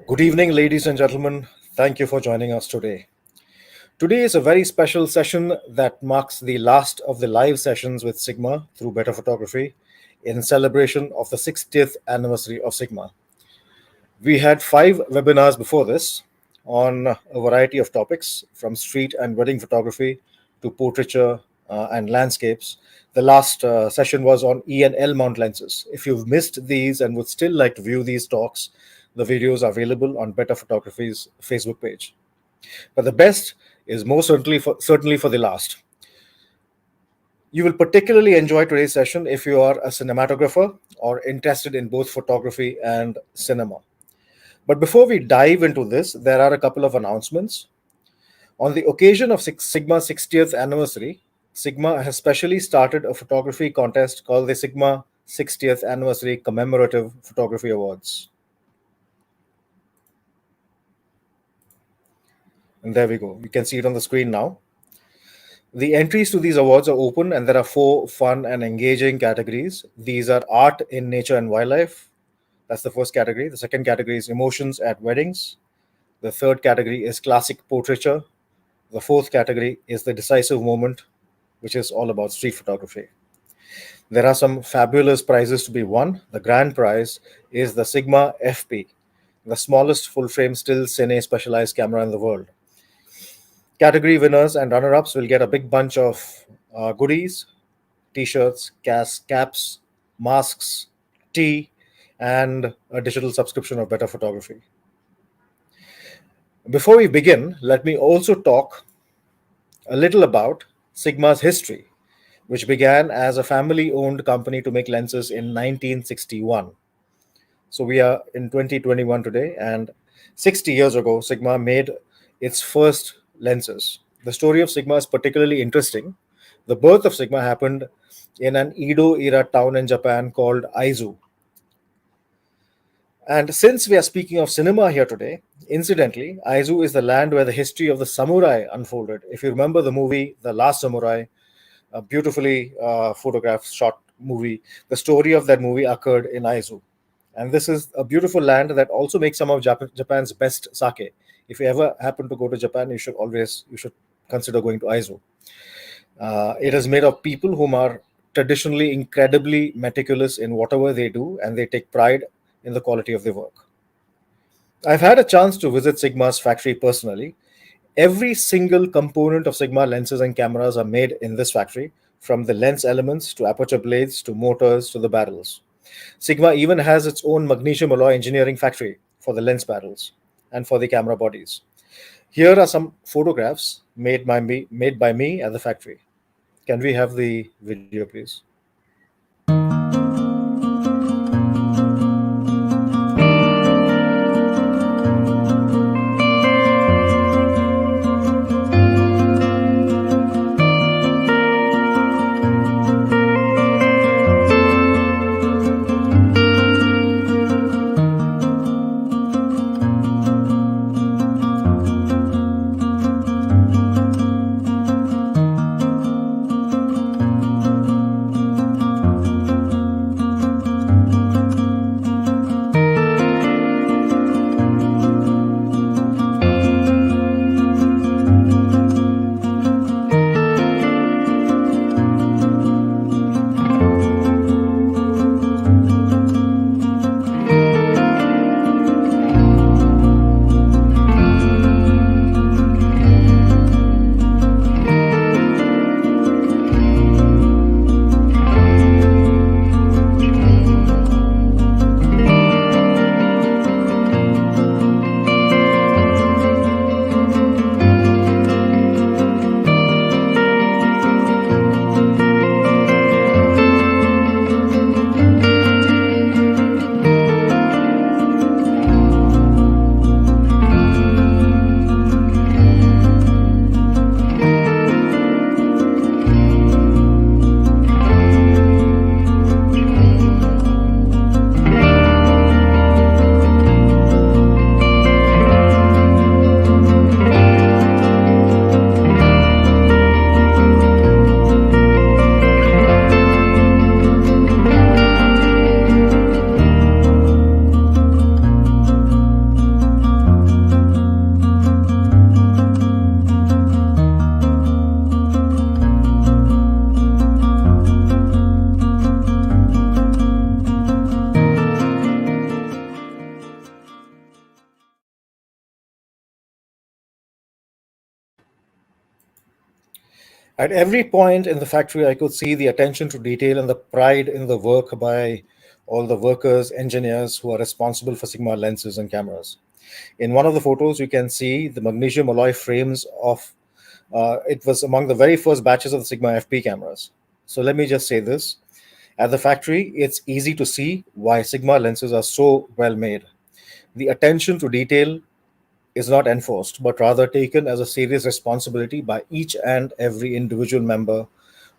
Good evening, ladies and gentlemen. Thank you for joining us today. Today is a very special session that marks the last of the live sessions with Sigma through Better Photography in celebration of the 60th anniversary of Sigma. We had five webinars before this on a variety of topics from street and wedding photography to portraiture and landscapes. The last session was on E and L mount lenses. If you've missed these and would still like to view these talks, the videos are available on Better Photography's Facebook page. But the best is most certainly for the last. You will particularly enjoy today's session if you are a cinematographer or interested in both photography and cinema. But before we dive into this, there are a couple of announcements. On the occasion of Sigma's 60th anniversary, Sigma has specially started a photography contest called the Sigma 60th Anniversary Commemorative Photography Awards. And there we go. You can see it on the screen now. The entries to these awards are open, and there are four fun and engaging categories. These are art in nature and wildlife. That's the first category. The second category is emotions at weddings. The third category is classic portraiture. The fourth category is the decisive moment, which is all about street photography. There are some fabulous prizes to be won. The grand prize is the Sigma FP, the smallest full-frame still cine specialized camera in the world. Category winners and runner-ups will get a big bunch of goodies, t-shirts, caps, masks, tea, and a digital subscription of Better Photography. Before we begin, let me also talk a little about Sigma's history, which began as a family-owned company to make lenses in 1961. So we are in 2021 today, and 60 years ago, Sigma made its first lenses. The story of Sigma is particularly interesting. The birth of Sigma happened in an Edo-era town in Japan called Aizu. And since we are speaking of cinema here today, incidentally, Aizu is the land where the history of the samurai unfolded. If you remember the movie The Last Samurai, a beautifully photographed, shot movie, the story of that movie occurred in Aizu. And this is a beautiful land that also makes some of Japan's best sake. If you ever happen to go to Japan, you should consider going to Aizu. It is made of people whom are traditionally incredibly meticulous in whatever they do, and they take pride in the quality of their work. I've had a chance to visit Sigma's factory personally. Every single component of Sigma lenses and cameras are made in this factory, from the lens elements to aperture blades to motors to the barrels. Sigma even has its own magnesium alloy engineering factory for the lens barrels and for the camera bodies. Here are some photographs made by me at the factory. Can we have the video, please? At every point in the factory, I could see the attention to detail and the pride in the work by all the workers, engineers who are responsible for Sigma lenses and cameras. In one of the photos, you can see the magnesium alloy frames of it was among the very first batches of the Sigma FP cameras. So let me just say this. At the factory, it's easy to see why Sigma lenses are so well made. The attention to detail is not enforced, but rather taken as a serious responsibility by each and every individual member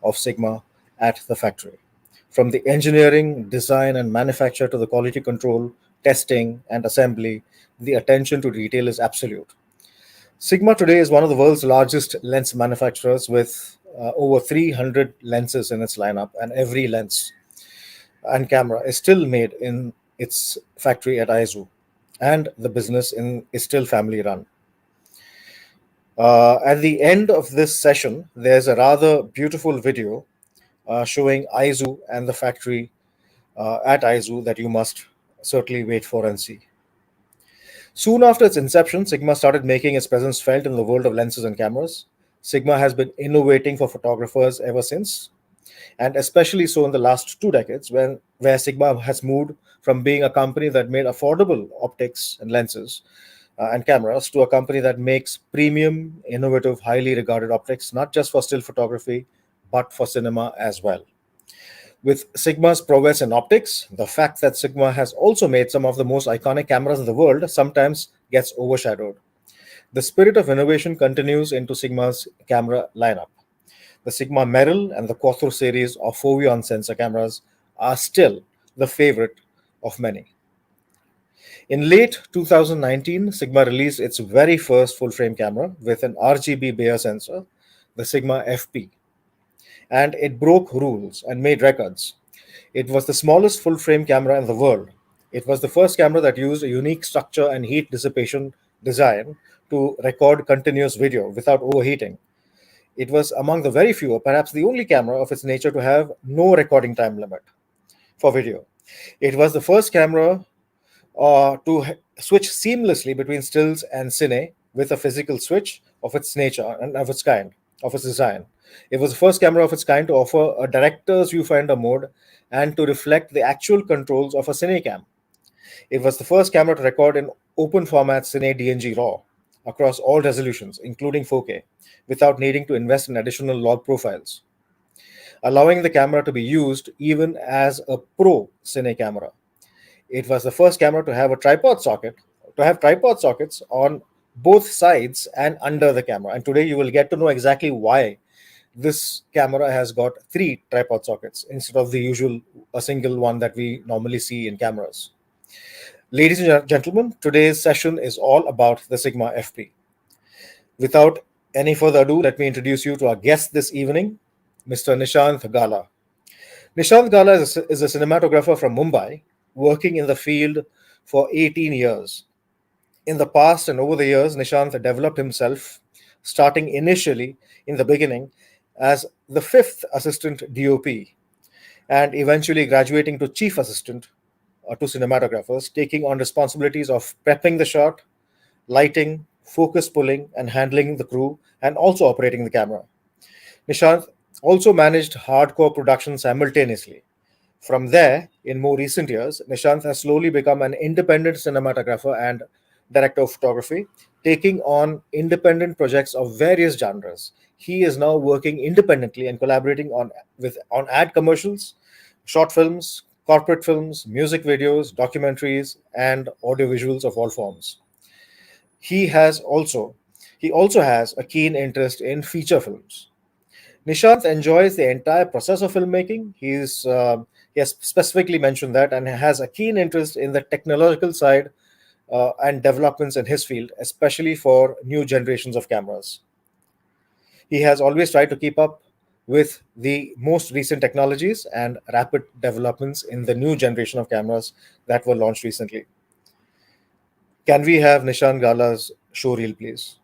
of Sigma at the factory. From the engineering, design, and manufacture to the quality control, testing, and assembly, the attention to detail is absolute. Sigma today is one of the world's largest lens manufacturers with over 300 lenses in its lineup, and every lens and camera is still made in its factory at Aizu, and the business is still family run. At the end of this session, there's a rather beautiful video showing Aizu and the factory at Aizu that you must certainly wait for and see. Soon after its inception, Sigma started making its presence felt in the world of lenses and cameras. Sigma has been innovating for photographers ever since, and especially so in the last 2 decades, where Sigma has moved from being a company that made affordable optics and lenses and cameras to a company that makes premium, innovative, highly regarded optics, not just for still photography, but for cinema as well. With Sigma's prowess in optics, the fact that Sigma has also made some of the most iconic cameras in the world sometimes gets overshadowed. The spirit of innovation continues into Sigma's camera lineup. The Sigma Merrill and the Quattro series of foveon sensor cameras are still the favorite of many. In late 2019, Sigma released its very first full frame camera with an RGB Bayer sensor, the Sigma FP, and it broke rules and made records. It was the smallest full frame camera in the world. It was the first camera that used a unique structure and heat dissipation design to record continuous video without overheating. It was among the very few, or perhaps the only camera of its nature to have no recording time limit for video. It was the first camera switch seamlessly between stills and cine with a physical switch of its nature and of its kind, of its design. It was the first camera of its kind to offer a director's viewfinder mode and to reflect the actual controls of a cinecam. It was the first camera to record in open format Cine DNG RAW across all resolutions, including 4K, without needing to invest in additional log profiles, allowing the camera to be used even as a pro Cine camera. It was the first camera to have tripod sockets on both sides and under the camera. And today you will get to know exactly why this camera has got three tripod sockets instead of the usual a single one that we normally see in cameras. Ladies and gentlemen, today's session is all about the Sigma FP. Without any further ado, let me introduce you to our guest this evening, Mr. Nishant Gala. Nishant Gala is a cinematographer from Mumbai, working in the field for 18 years. In the past and over the years, Nishant developed himself, starting initially in the beginning as the fifth assistant DOP and eventually graduating to chief assistant to cinematographers, taking on responsibilities of prepping the shot, lighting, focus pulling, and handling the crew, and also operating the camera. Nishant also managed hardcore production simultaneously. From there, in more recent years, Nishant has slowly become an independent cinematographer and director of photography, taking on independent projects of various genres. He is now working independently and collaborating on ad commercials, short films, corporate films, music videos, documentaries, and audiovisuals of all forms. He has also he also has a keen interest in feature films. Nishant enjoys the entire process of filmmaking. He has specifically mentioned that and has a keen interest in the technological side and developments in his field, especially for new generations of cameras. He has always tried to keep up with the most recent technologies and rapid developments in the new generation of cameras that were launched recently. Can we have Nishant Gala's show reel, please?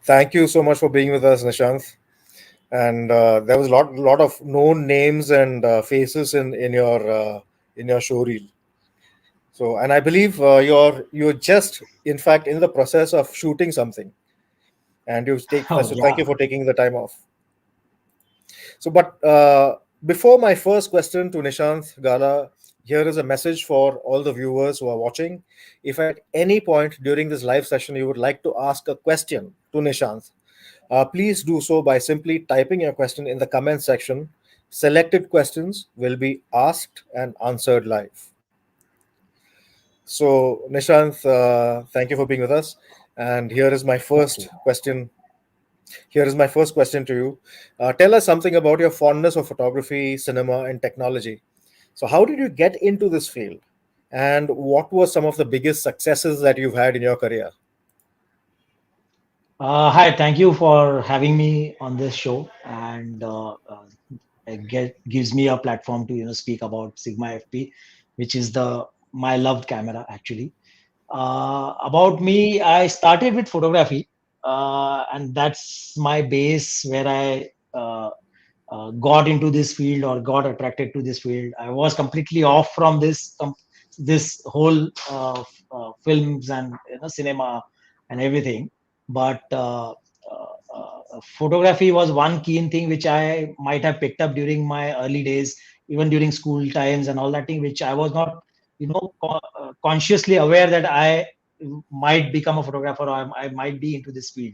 Thank you so much for being with us, Nishant. And there was a lot of known names and faces in your show reel. So, and I believe you're just in fact in the process of shooting something, and you take Oh so thank yeah. you for taking the time off. So, but before my first question to Nishant Gala, here is a message for all the viewers who are watching. If at any point during this live session you would like to ask a question to Nishant, please do so by simply typing your question in the comment section. Selected questions will be asked and answered live. So, Nishant, thank you for being with us. And Thank you. Here is my first question to you. Tell us something about your fondness of photography, cinema, and technology. So, how did you get into this field? And what were some of the biggest successes that you've had in your career? Hi, thank you for having me on this show, and it gives me a platform to speak about Sigma FP, which is the my loved camera actually. About me, I started with photography, and that's my base where I got into this field or got attracted to this field. I was completely off from this whole films and cinema and everything. But photography was one keen thing which I might have picked up during my early days, even during school times and all that thing, which I was not, consciously aware that I might become a photographer or I might be into this field.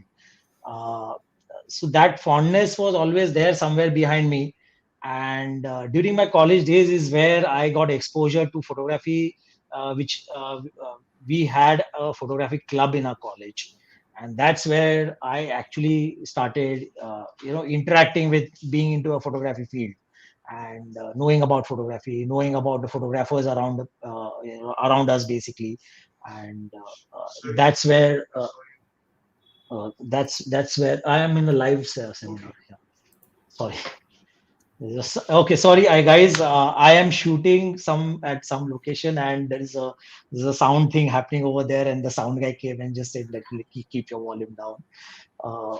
Uh, so that fondness was always there somewhere behind me. And during my college days is where I got exposure to photography, which we had a photography club in our college. And that's where I actually started, interacting with being into a photography field and knowing about photography, knowing about the photographers around us basically. And that's where that's where I am in a live seminar. Yeah. Sorry. Okay, sorry, I guys. I am shooting some at some location, and there's a sound thing happening over there, and the sound guy came and just said, "Let keep your volume down."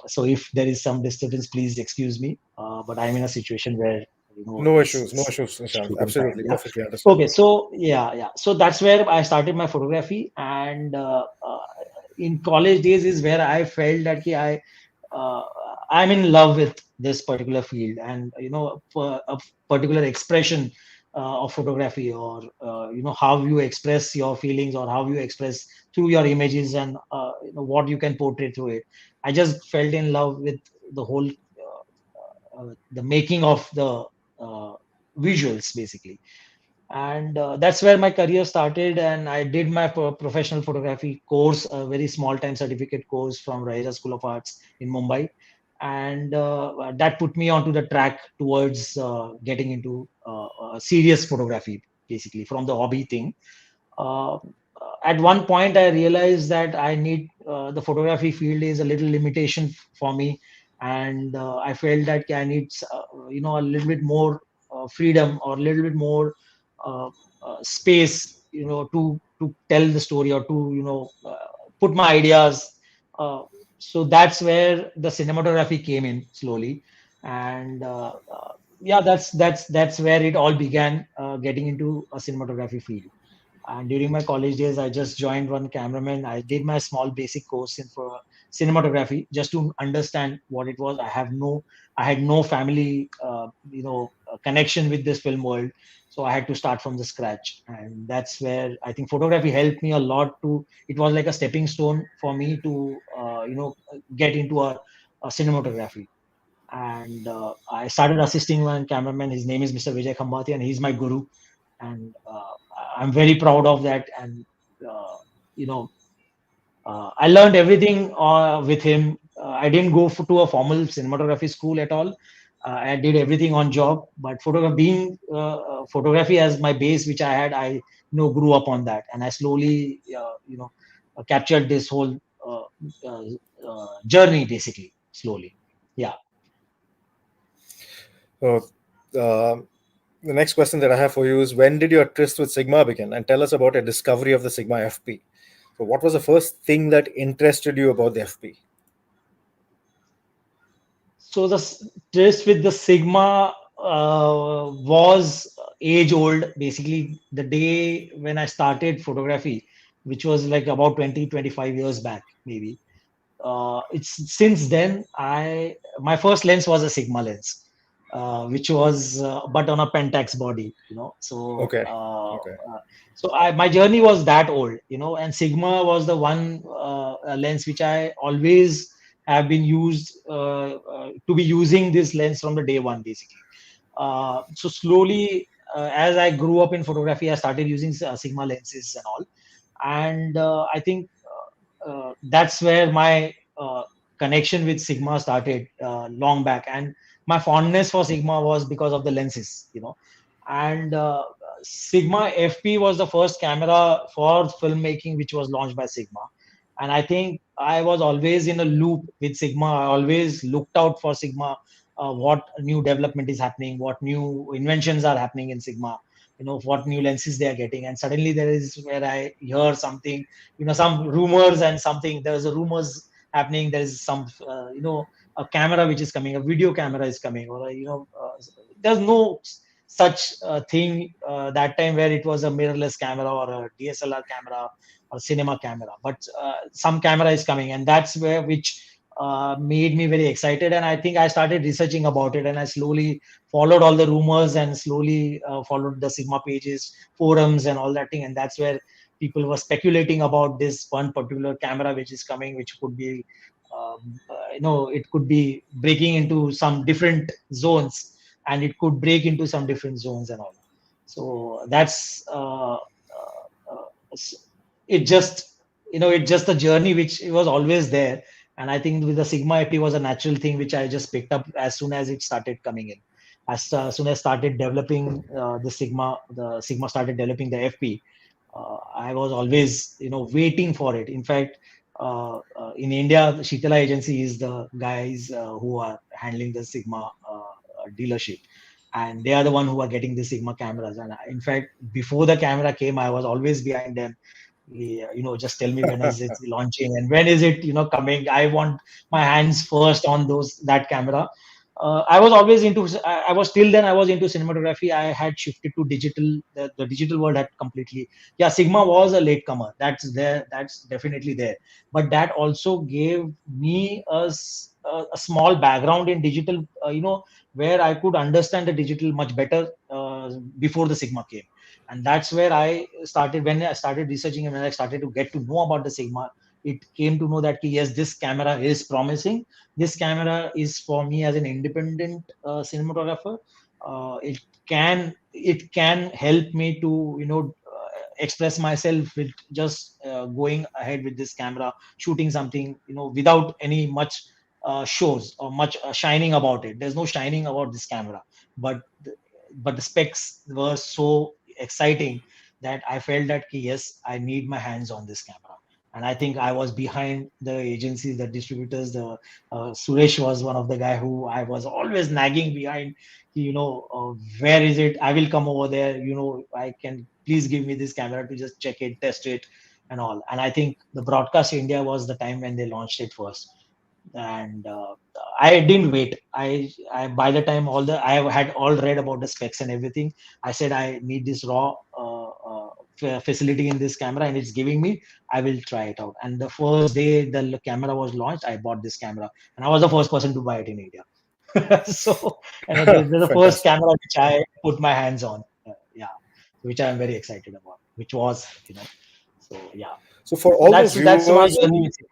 So if there is some disturbance, please excuse me. But I'm in a situation where No it's issues, Nishant. shooting time. Absolutely, Yeah. perfectly Okay, understandable. so yeah. So that's where I started my photography, and in college days is where I felt that uh, I'm in love with this particular field, and for a particular expression of photography, or how you express your feelings, or how you express through your images, and what you can portray through it. I just felt in love with the whole the making of the uh, visuals basically. And that's where my career started, and I did my professional photography course, a very small time certificate course from Raheja School of Arts in Mumbai. And that put me onto the track towards getting into serious photography, basically from the hobby thing. uh, at one point I realized that I need the photography field is a little limitation for me. And I felt that I need a little bit more freedom, or a little bit more uh, space, to tell the story, or to put my ideas. uh, so that's where the cinematography came in slowly. And yeah, that's where it all began, getting into a cinematography field. And during my college days, I just joined one cameraman. I did my small basic course in for cinematography just to understand what it was. I had no family, connection with this film world, so I had to start from the scratch. And that's where I think photography helped me a lot. To It was like a stepping stone for me to, get into a cinematography. And I started assisting one cameraman. His name is Mr. Vijay Khambati, and he's my guru. And I'm very proud of that. And uh, you know, I learned everything with him. I didn't go to a formal cinematography school at all. I did everything on job. But photography as my base, which I had, I grew up on that, and I slowly captured this whole uh, uh, journey basically slowly. Yeah. So, uh, the next question that I have for you is, when did your tryst with Sigma begin? And tell us about your discovery of the Sigma FP. So, what was the first thing that interested you about the FP? So the twist with the Sigma was age old. Basically, the day when I started photography, which was like about 20, 25 years back, maybe. It's since then I my first lens was a Sigma lens, which was but on a Pentax body, So Okay. Okay. my journey was that old, and Sigma was the one lens which I always have been used to be using this lens from the day one, basically. So slowly, as I grew up in photography, I started using Sigma lenses and all, and I think that's where my connection with Sigma started long back, and my fondness for Sigma was because of the lenses, and Sigma FP was the first camera for filmmaking which was launched by Sigma. And I think I was always in a loop with Sigma. I always looked out for Sigma, what new development is happening, what new inventions are happening in Sigma, what new lenses they are getting. And suddenly there is where I hear something, some rumors and something. There's a rumors happening. There's some, a camera which is coming, a video camera is coming, or there's no such thing that time where it was a mirrorless camera or a DSLR camera or cinema camera, but some camera is coming, and that's where which made me very excited. And I think I started researching about it, and I slowly followed all the rumors and slowly followed the Sigma pages, forums, and all that thing. And that's where people were speculating about this one particular camera which is coming, which could be, it could be breaking into some different zones, and it could break into some different zones and all. So that's it just it's just a journey which it was always there. And I think with the Sigma FP was a natural thing which I just picked up as soon as it started coming in. As soon as started developing the Sigma started developing the FP, I was always waiting for it. In fact, in India, the Shitala agency is the guys who are handling the Sigma dealership, and they are the one who are getting the Sigma cameras. And in fact, before the camera came, I was always behind them. Yeah, just tell me when is it launching and when is it coming. I want my hands first on that camera. I was always into, I was till then I was into cinematography. I had shifted to digital. The digital world had completely, yeah, Sigma was a latecomer, that's there, that's definitely there. But that also gave me a small background in digital, where I could understand the digital much better before the Sigma came. And that's where I started, when I started researching and when I started to get to know about the Sigma. It came to know that yes, this camera is promising. This camera is for me as an independent cinematographer. It can help me to express myself with just going ahead with this camera, shooting something without any much shows or much shining about it. There's no shining about this camera, but the specs were so exciting that I felt that yes, I need my hands on this camera. And I think I was behind the agencies, the distributors. The Suresh was one of the guy who I was always nagging behind. Where is it? I will come over there. I can, please give me this camera to just check it, test it, and all. And I think the Broadcast India was the time when they launched it first. And I didn't wait. I by the time I had all read about the specs and everything, I said I need this raw facility in this camera, and it's giving me. I will try it out. And the first day the camera was launched, I bought this camera, and I was the first person to buy it in India. So, and the first Fantastic. camera which I put my hands on, yeah, which I'm very excited about. Which was, so yeah. So for So all those that's my viewers journey who with it.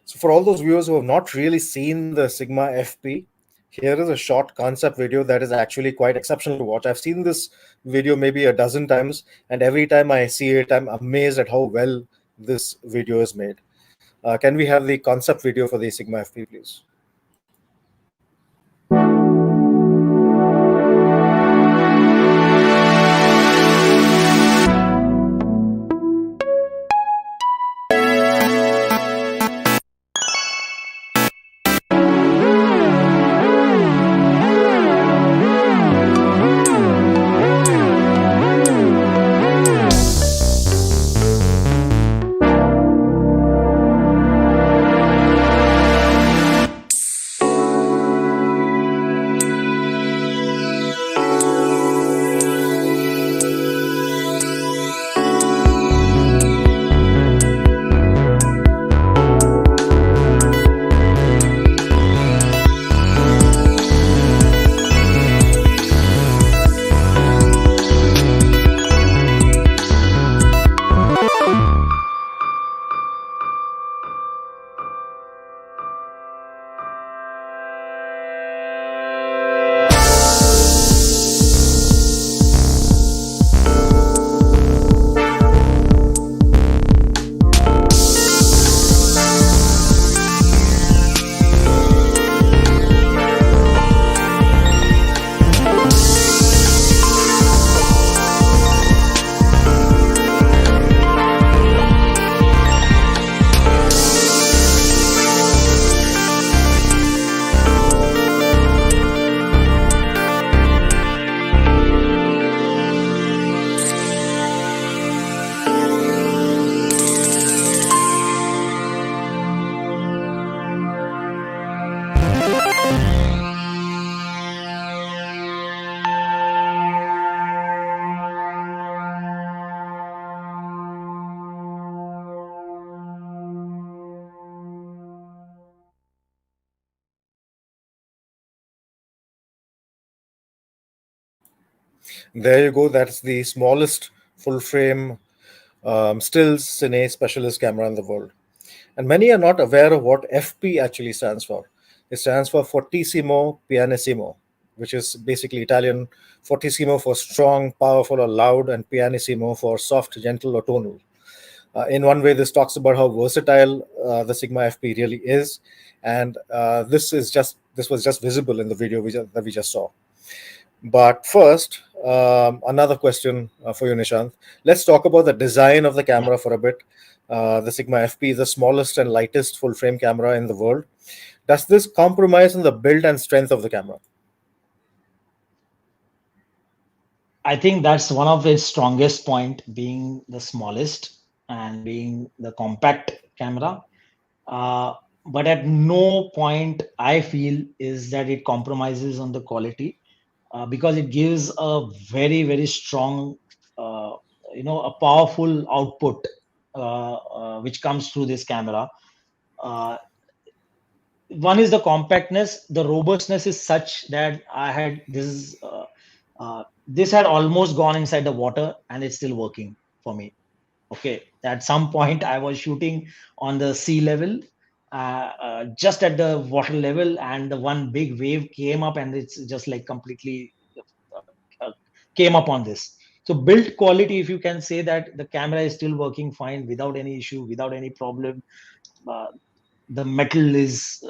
So for all those viewers who have not really seen the Sigma FP, here is a short concept video that is actually quite exceptional to watch. I've seen this video maybe a dozen times, and every time I see it, I'm amazed at how well this video is made. Can we have the concept video for the Sigma FP, please? There you go. That's the smallest full frame stills cine specialist camera in the world. And many are not aware of what FP actually stands for. It stands for Fortissimo Pianissimo, which is basically Italian Fortissimo for strong, powerful, or loud, and Pianissimo for soft, gentle, or tonal. In one way, this talks about how versatile the Sigma FP really is, and this was just visible in the video that we just saw. But first, another question for you, Nishant. Let's talk about the design of the Yeah. camera for a bit. The Sigma FP is the smallest and lightest full frame camera in the world. Does this compromise on the build and strength of the camera? I think that's one of its strongest point, being the smallest and being the compact camera. Uh, but at no point I feel is that it compromises on the quality, because it gives a very strong, uh, a powerful output, which comes through this camera. Uh, One is the compactness. The robustness is such that this had almost gone inside the water and it's still working for me. Okay, at some point I was shooting on the sea level, just at the water level, and the one big wave came up and it's just like completely uh, came up on this. So build quality, if you can say that the camera is still working fine without any issue, without any problem. uh, the metal is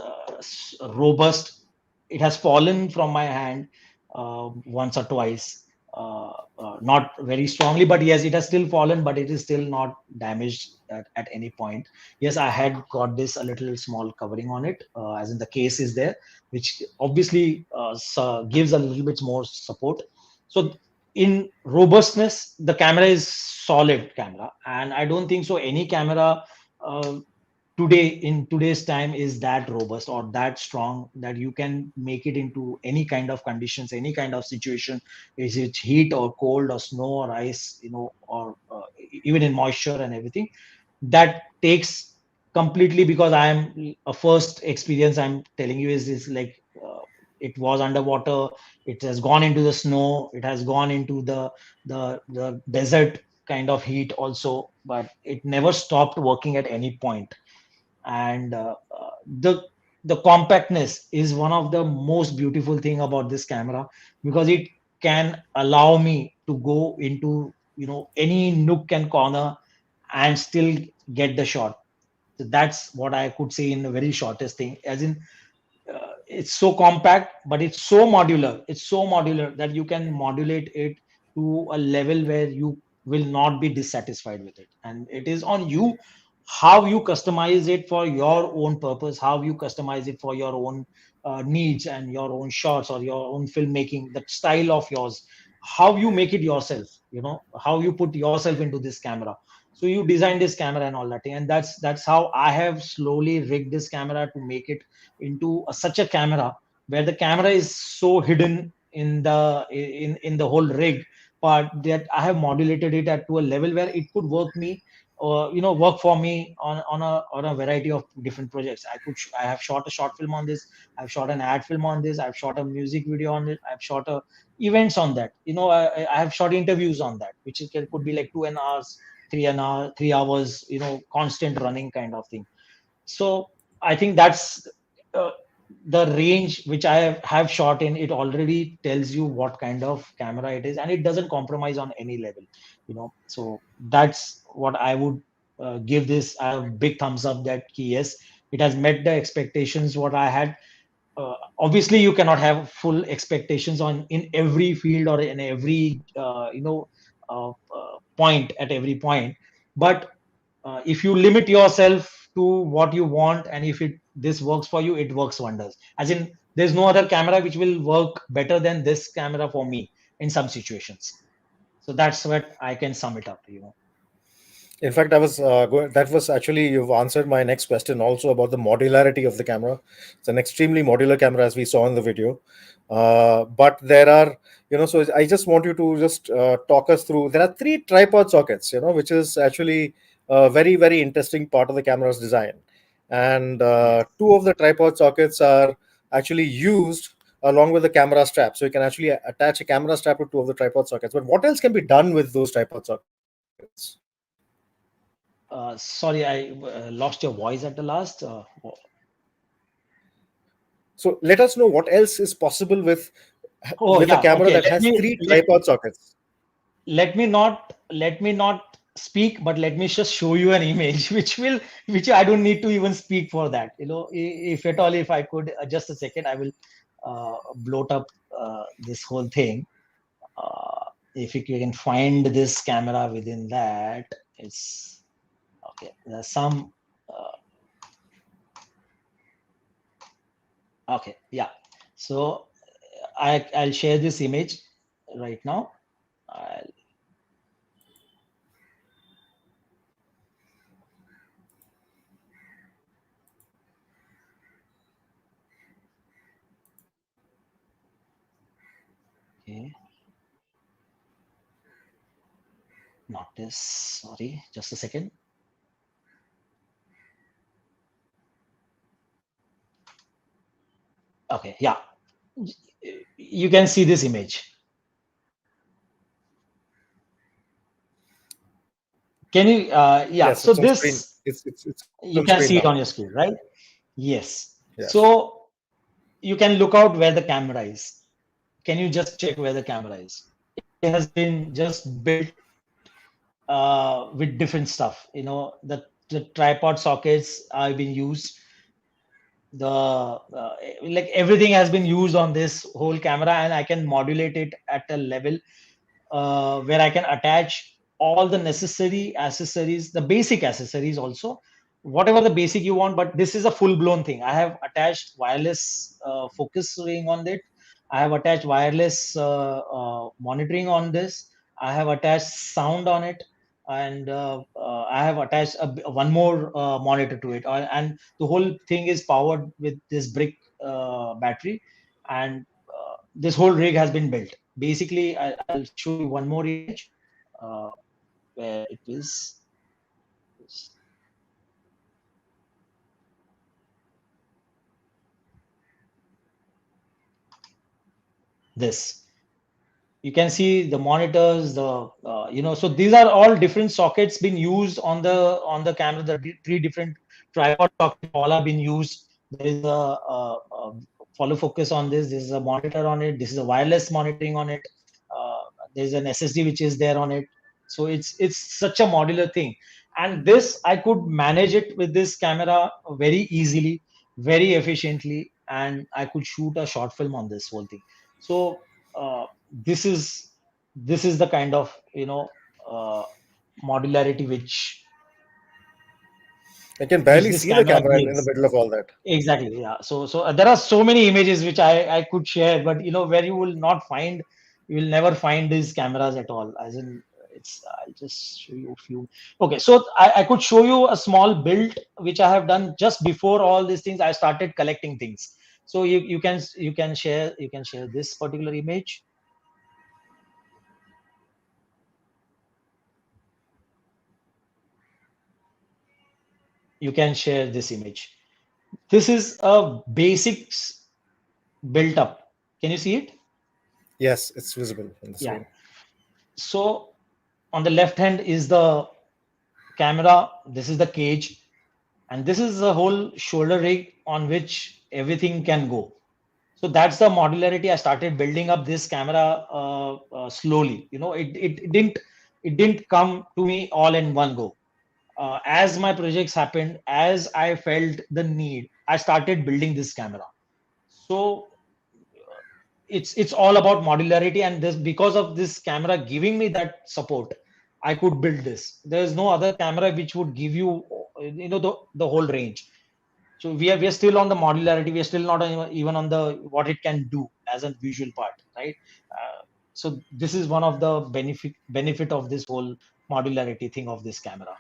robust. It has fallen from my hand once or twice, not very strongly, but yes, it has still fallen, but it is still not damaged at any point. Yes, I had got this a little small covering on it, as in the case is there, which obviously gives a little bit more support. So in robustness, the camera is solid camera, and I don't think so any camera uh, today in today's time is that robust or that strong that you can make it into any kind of conditions, any kind of situation, is it heat or cold or snow or ice, or even in moisture and everything. That takes completely, because I am a first experience I'm telling you is like, it was underwater, it has gone into the snow, it has gone into the desert kind of heat also, but it never stopped working at any point. And the compactness is one of the most beautiful thing about this camera, because it can allow me to go into any nook and corner and still get the shot. So that's what I could say in the very shortest thing, as in, it's so compact, but it's so modular that you can modulate it to a level where you will not be dissatisfied with it, and it is on you how you customize it for your own purpose, how you customize it for your own needs and your own shots or your own filmmaking, the style of yours, how you make it yourself, how you put yourself into this camera. So you design this camera and all that thing, and that's how I have slowly rigged this camera to make it into such a camera where the camera is so hidden in the whole rig, but that I have modulated it at to a level where it could work me, or work for me on a variety of different projects. I have shot a short film on this, I've shot an ad film on this, I've shot a music video on it, I've shot events on that, I have shot interviews on that, which could be like 2 hours, 3 hours, 3 hours, constant running kind of thing. So I think that's uh, the range which I have shot in. It already tells you what kind of camera it is, and it doesn't compromise on any level. So that's what I would give this a big thumbs up. That yes, it has met the expectations what I had. Obviously, you cannot have full expectations on in every field or in every point at every point, but if you limit yourself to what you want, and if it this works for you, it works wonders, as in there's no other camera which will work better than this camera for me in some situations. So that's what I can sum it up. In fact, that was actually, you've answered my next question also about the modularity of the camera. It's an extremely modular camera, as we saw in the video. But there are, so I just want you to just talk us through. There are three tripod sockets, which is actually a very interesting part of the camera's design. And Yes. two of the tripod sockets are actually used along with the camera strap. So you can actually attach a camera strap to two of the tripod sockets. But what else can be done with those tripod sockets? Sorry, I lost your voice at the last. So let us know what else is possible Oh with a yeah, camera okay. that has three tripod sockets. Let me not speak, but let me just show you an image, which I don't need to even speak for that. If at all, if I could, just a second, I will bloat up this whole thing. If you can find this camera within that, it's okay. There's some. Uh, okay, yeah. So I'll share this image right now. I'll, okay, not this. Sorry, just a second. Okay, yeah. You can see this image. Can you? Yeah. Yes, So it's on screen. this It's on you screen can now. see it on your screen, right? Yes. Yes. So you can look out where the camera is. Can you just check where the camera is? It has been just built with different stuff. The tripod sockets are being used. Like everything has been used on this whole camera, and I can modulate it at a level where I can attach all the necessary accessories, the basic accessories also, whatever the basic you want. But this is a full blown thing. I have attached wireless focus ring on it. I have attached wireless monitoring on this. I have attached sound on it, and I have attached one more monitor to it. And the whole thing is powered with this brick battery, and this whole rig has been built. Basically, I'll show you one more image uh, where it is this. You can see the monitors, so these are all different sockets being used on the camera. The three different tripod sockets all are being used. There is a follow focus on this. This is a monitor on it. This is a wireless monitoring on it. uh, there's an SSD which is there on it. So it's such a modular thing, and this I could manage it with this camera very easily, very efficiently, and I could shoot a short film on this whole thing. So this is this is the kind of uh, modularity I can which barely this see the camera camera in the gives. middle of all that. Exactly, yeah. So there are so many images which I could share, but where you will not find, you will never find these cameras at all. As in, I'll just show you a few. Okay, so I could show you a small build which I have done just before all these things. I started collecting things. So you can share this particular image. You can share this image. This is a basics built up. Can you see it? Yes, it's visible on the Yeah. screen. So on the left hand is the camera. This is the cage, and this is the whole shoulder rig on which everything can go. So that's the modularity. I started building up this camera slowly. It didn't come to me all in one go. As my projects happened, as I felt the need, I started building this camera. So it's all about modularity, and this, because of this camera giving me that support, I could build this. There's no other camera which would give you the whole range. So we are still on the modularity. We are still not even on the what it can do as a visual part, right? So this is one of the benefit of this whole modularity thing of this camera.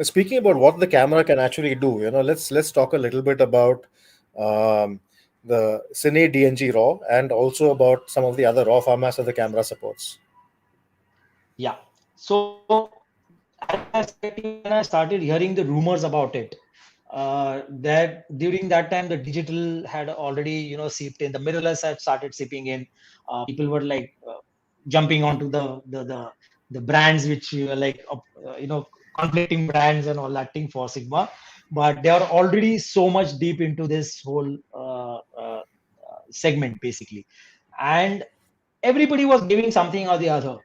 Speaking about what the camera can actually do, let's talk a little bit about um, the Cine DNG RAW and also about some of the other RAW formats that the camera supports. Yeah. So as I said to you, when I started hearing the rumors about it, That during that time the digital had already seeped in, the mirrorless had started seeping in. People were like jumping onto the brands which were like conflicting brands and all that thing for Sigma, but they are already so much deep into this whole segment basically, and everybody was giving something or the other.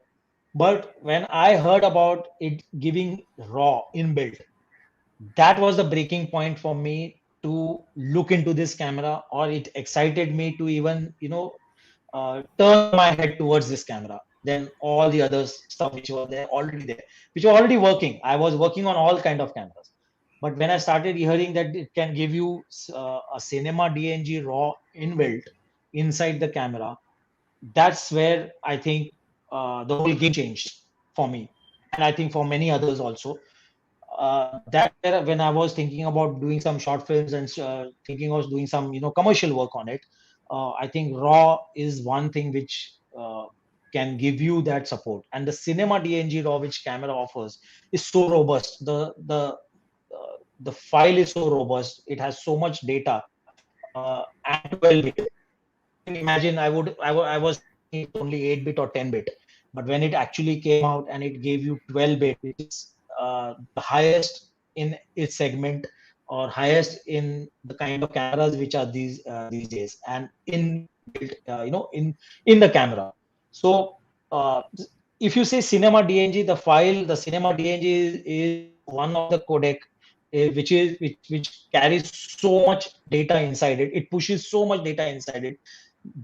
But when I heard about it giving raw inbuilt, that was the breaking point for me to look into this camera, or it excited me to even turn my head towards this camera than all the other stuff which were there already there, which were already working. I was working on all kind of cameras, but when I started hearing that it can give you a cinema DNG raw inbuilt inside the camera, that's where I think the whole game changed for me, and I think for many others also. That's where when I was thinking about doing some short films and thinking of doing some commercial work on it, I think raw is one thing which can give you that support, and the cinema DNG raw which camera offers is so robust. The file is so robust, it has so much data, and 12 bit. You can imagine, I was thinking it's only 8 bit or 10 bit, but when it actually came out and it gave you 12 bit, which is the highest in its segment, or highest in the kind of cameras which are these days, and in built in the camera. So if you say cinema DNG, the cinema DNG is one of the codec which carries so much data inside it. It pushes so much data inside it.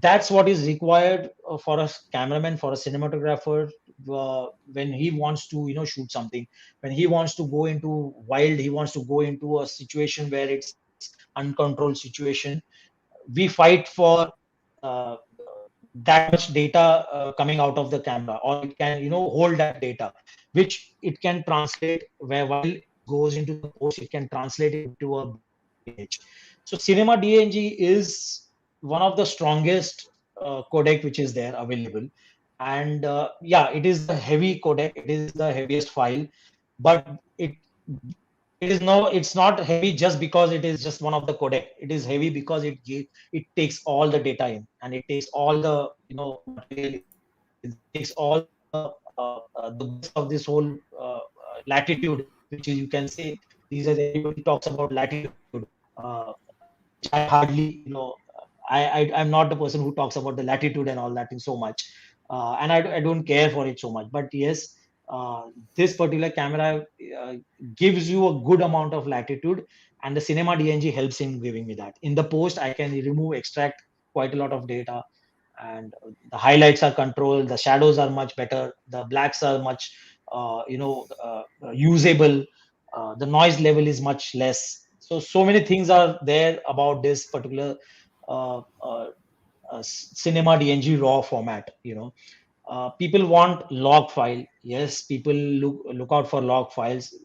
That's what is required for a cameraman, for a cinematographer, when he wants to shoot something, when he wants to go into wild, he wants to go into a situation where it's uncontrolled situation. We fight for uh, that much data coming out of the camera, or it can hold that data, which it can translate, where while it goes into the post, it can translate it into a beautiful image. So cinema DNG is one of the strongest codec which is there available. And yeah, it is the heavy codec, it is the heaviest file, but it's not heavy just because it is just one of the codec. It is heavy because it takes all the data in, and it takes all the material in. It takes all the best of this whole latitude, which is, you can say, these are, everybody talks about latitude, which I hardly, I'm not the person who talks about the latitude and all that thing so much, and I don't care for it so much. But yes, this particular camera gives you a good amount of latitude, and the cinema DNG helps in giving me that. In the post, I can remove, extract quite a lot of data, and the highlights are controlled, the shadows are much better, the blacks are much usable, the noise level is much less. So many things are there about this particular uh, uh, cinema DNG raw format. People want log file. Yes, people look out for log files,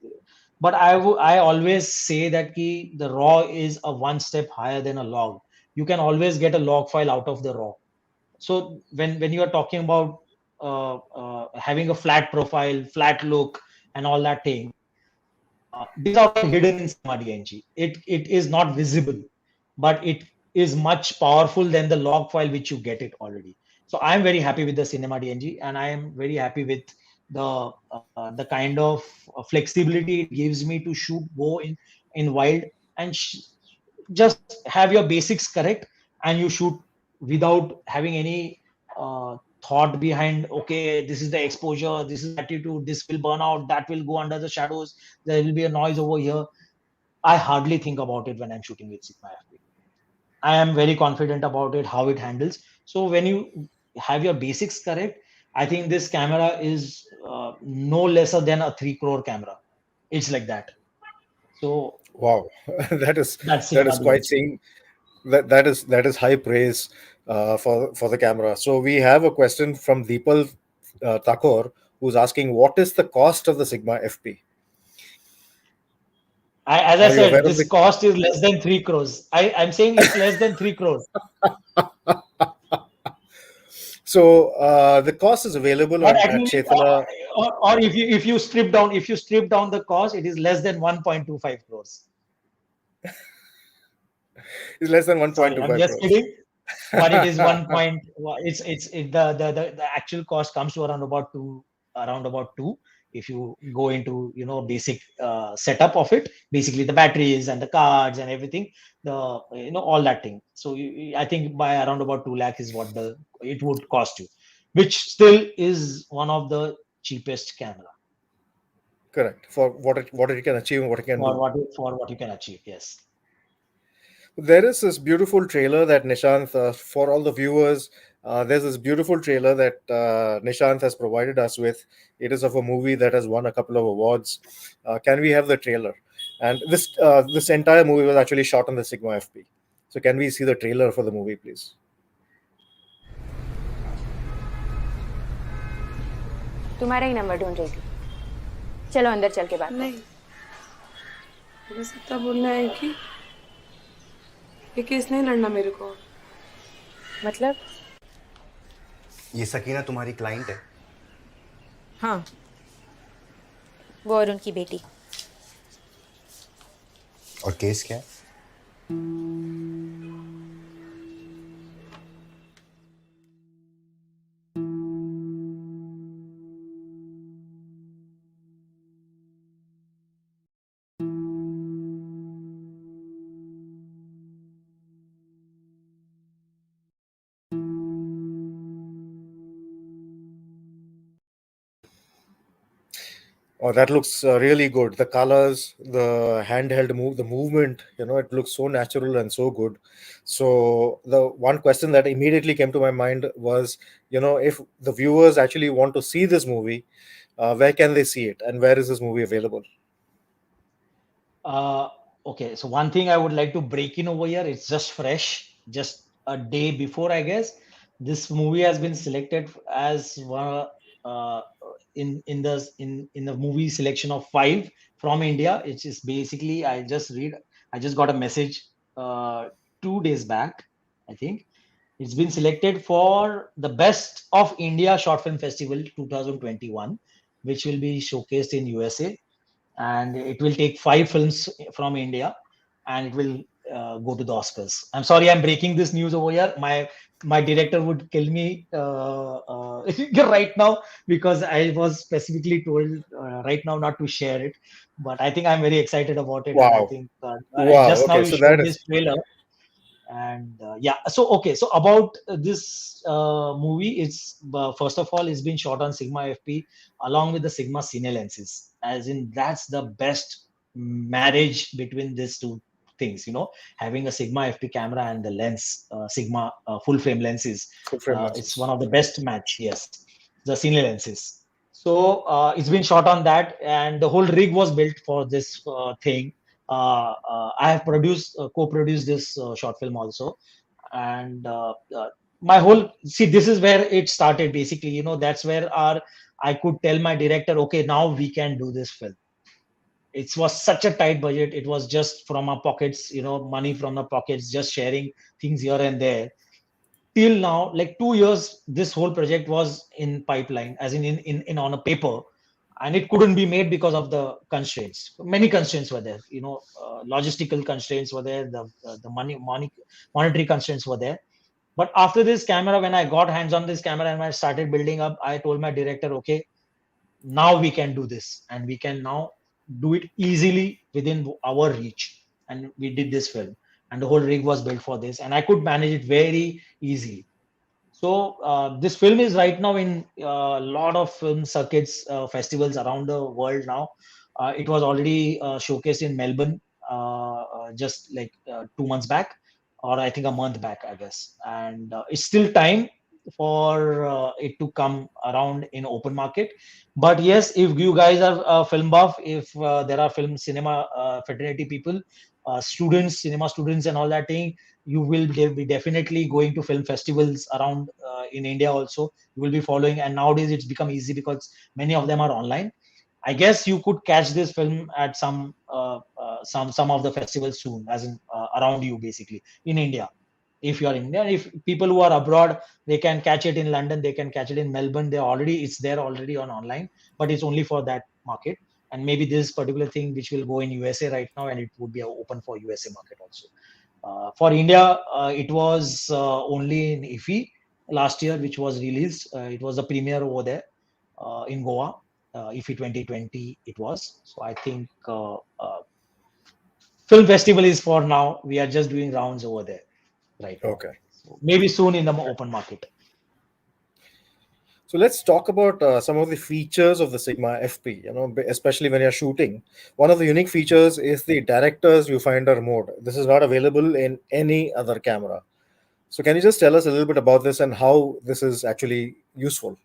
but I always say that the raw is a one step higher than a log. You can always get a log file out of the raw. So when you are talking about having a flat profile, flat look, and all that thing, these are all hidden in cinema DNG. It is not visible, but it is much powerful than the log file which you get it already. So I am very happy with the cinema DNG, and I am very happy with the kind of flexibility it gives me to shoot, go in wild, and just have your basics correct, and you shoot without having any thought behind, okay, this is the exposure, this is latitude, this will burn out, that will go under the shadows, there will be a noise over here. I hardly think about it when I'm shooting with Sigma FP. I am very confident about it, how it handles. So when you have your basics correct, I think this camera is no lesser than a 3 crore camera. It's like that. So Wow, that is that's that Sigma is quite DNG. saying. That is high praise for the camera. So we have a question from Deepal Thakur, who's asking, what is the cost of the Sigma FP? As I Are you aware said, of this the? cost is less than 3 crores. I'm saying it's less than 3 crores. So the cost is available Or on at at least, Chetala. or if you strip down the cost, it is less than 1.25 crores. It's less than Sorry, I'm 1.25 just crores. kidding. But it is one point. The actual cost comes to around about two. If you go into basic setup of it, basically the batteries and the cards and everything, the all that thing. So I think by around about 2 lakh is what the it would cost you, which still is one of the cheapest camera Correct. For what it can achieve and what it can for do. what you can achieve. Yes. There is this beautiful trailer that Nishant, for all the viewers, there's this beautiful trailer that Nishant has provided us with. It is of a movie that has won a couple of awards. Can we have the trailer? And this entire movie was actually shot on the Sigma FP. So can we see the trailer for the movie, please? तुम्हारा ही number ढूंढ रही थी। चलो अंदर चल के बात करते नहीं, बस इतना बोलना है कि ये केस नहीं लड़ना मेरे को। हैं। मतलब? ये सकीना तुम्हारी क्लाइंट है? हाँ, वो और उनकी बेटी। और केस क्या है? Oh, that looks really good. The colors, the handheld move, the movement, it looks so natural and so good. So, the one question that immediately came to my mind was, if the viewers actually want to see this movie, where can they see it and where is this movie available? Uh, okay, so one thing I would like to break in over here, it's just fresh, just a day before, I guess. This movie has been selected as one uh, in the movie selection of five from India. It is basically I just got a message uh, 2 days back, I think. It's been selected for the Best of India Short Film Festival 2021, which will be showcased in USA, and it will take five films from India, and it will go to the Oscars. I'm sorry, I'm breaking this news over here. My director would kill me right now because I was specifically told right now not to share it. But I think I'm very excited about it, and I Wow. think Wow. just now Okay. you So, that showed is this trailer, and yeah, so okay, so about this movie, it's first of all, it's been shot on Sigma FP along with the Sigma cine lenses, as in that's the best marriage between these two things, having a Sigma FP camera and the lens, Sigma full frame lenses. full frame It's one lenses. of the best match. Yes, the cine lenses. So it's been shot on that, and the whole rig was built for this thing. I have co-produced this short film also, and my whole see, this is where it started. Basically, that's where our I could tell my director, okay, now we can do this film. It was such a tight budget. It was just from our pockets, money from our pockets, just sharing things here and there. Till now, like 2 years, this whole project was in pipeline, as in on a paper, and it couldn't be made because of the constraints. Many constraints were there, logistical constraints were there, the monetary constraints were there. But after this camera, when I got hands on this camera and I started building up, I told my director, okay, now we can do this, and we can now do it easily within our reach. And we did this film, and the whole rig was built for this, and I could manage it very easily. So this film is right now in a lot of film circuits, festivals around the world now. It was already showcased in Melbourne just like 2 months back, or I think a month back, I guess. And it's still time for it to come around in open market. But yes, if you guys are film buff, if there are film cinema fraternity people, students, cinema students, and all that thing, you will be definitely going to film festivals around in India also. You will be following, and nowadays it's become easy because many of them are online. I guess you could catch this film at some of the festivals soon, as in around you, basically in India. If you are in India, if people who are abroad, they can catch it in London, they can catch it in Melbourne. It's there already on online, but it's only for that market. and maybe this particular thing which will go in USA right now, and it would be open for USA market also. For India, it was only in IFI last year, which was released. It was the premiere over there in Goa. IFI 2020 it was. So I think film festival is for now. We are just doing rounds over there right now. Okay. So maybe soon in the open market. So let's talk about some of the features of the Sigma FP. Especially when you're shooting, one of the unique features is the director's viewfinder mode. This is not available in any other camera. So can you just tell us a little bit about this and how this is actually useful?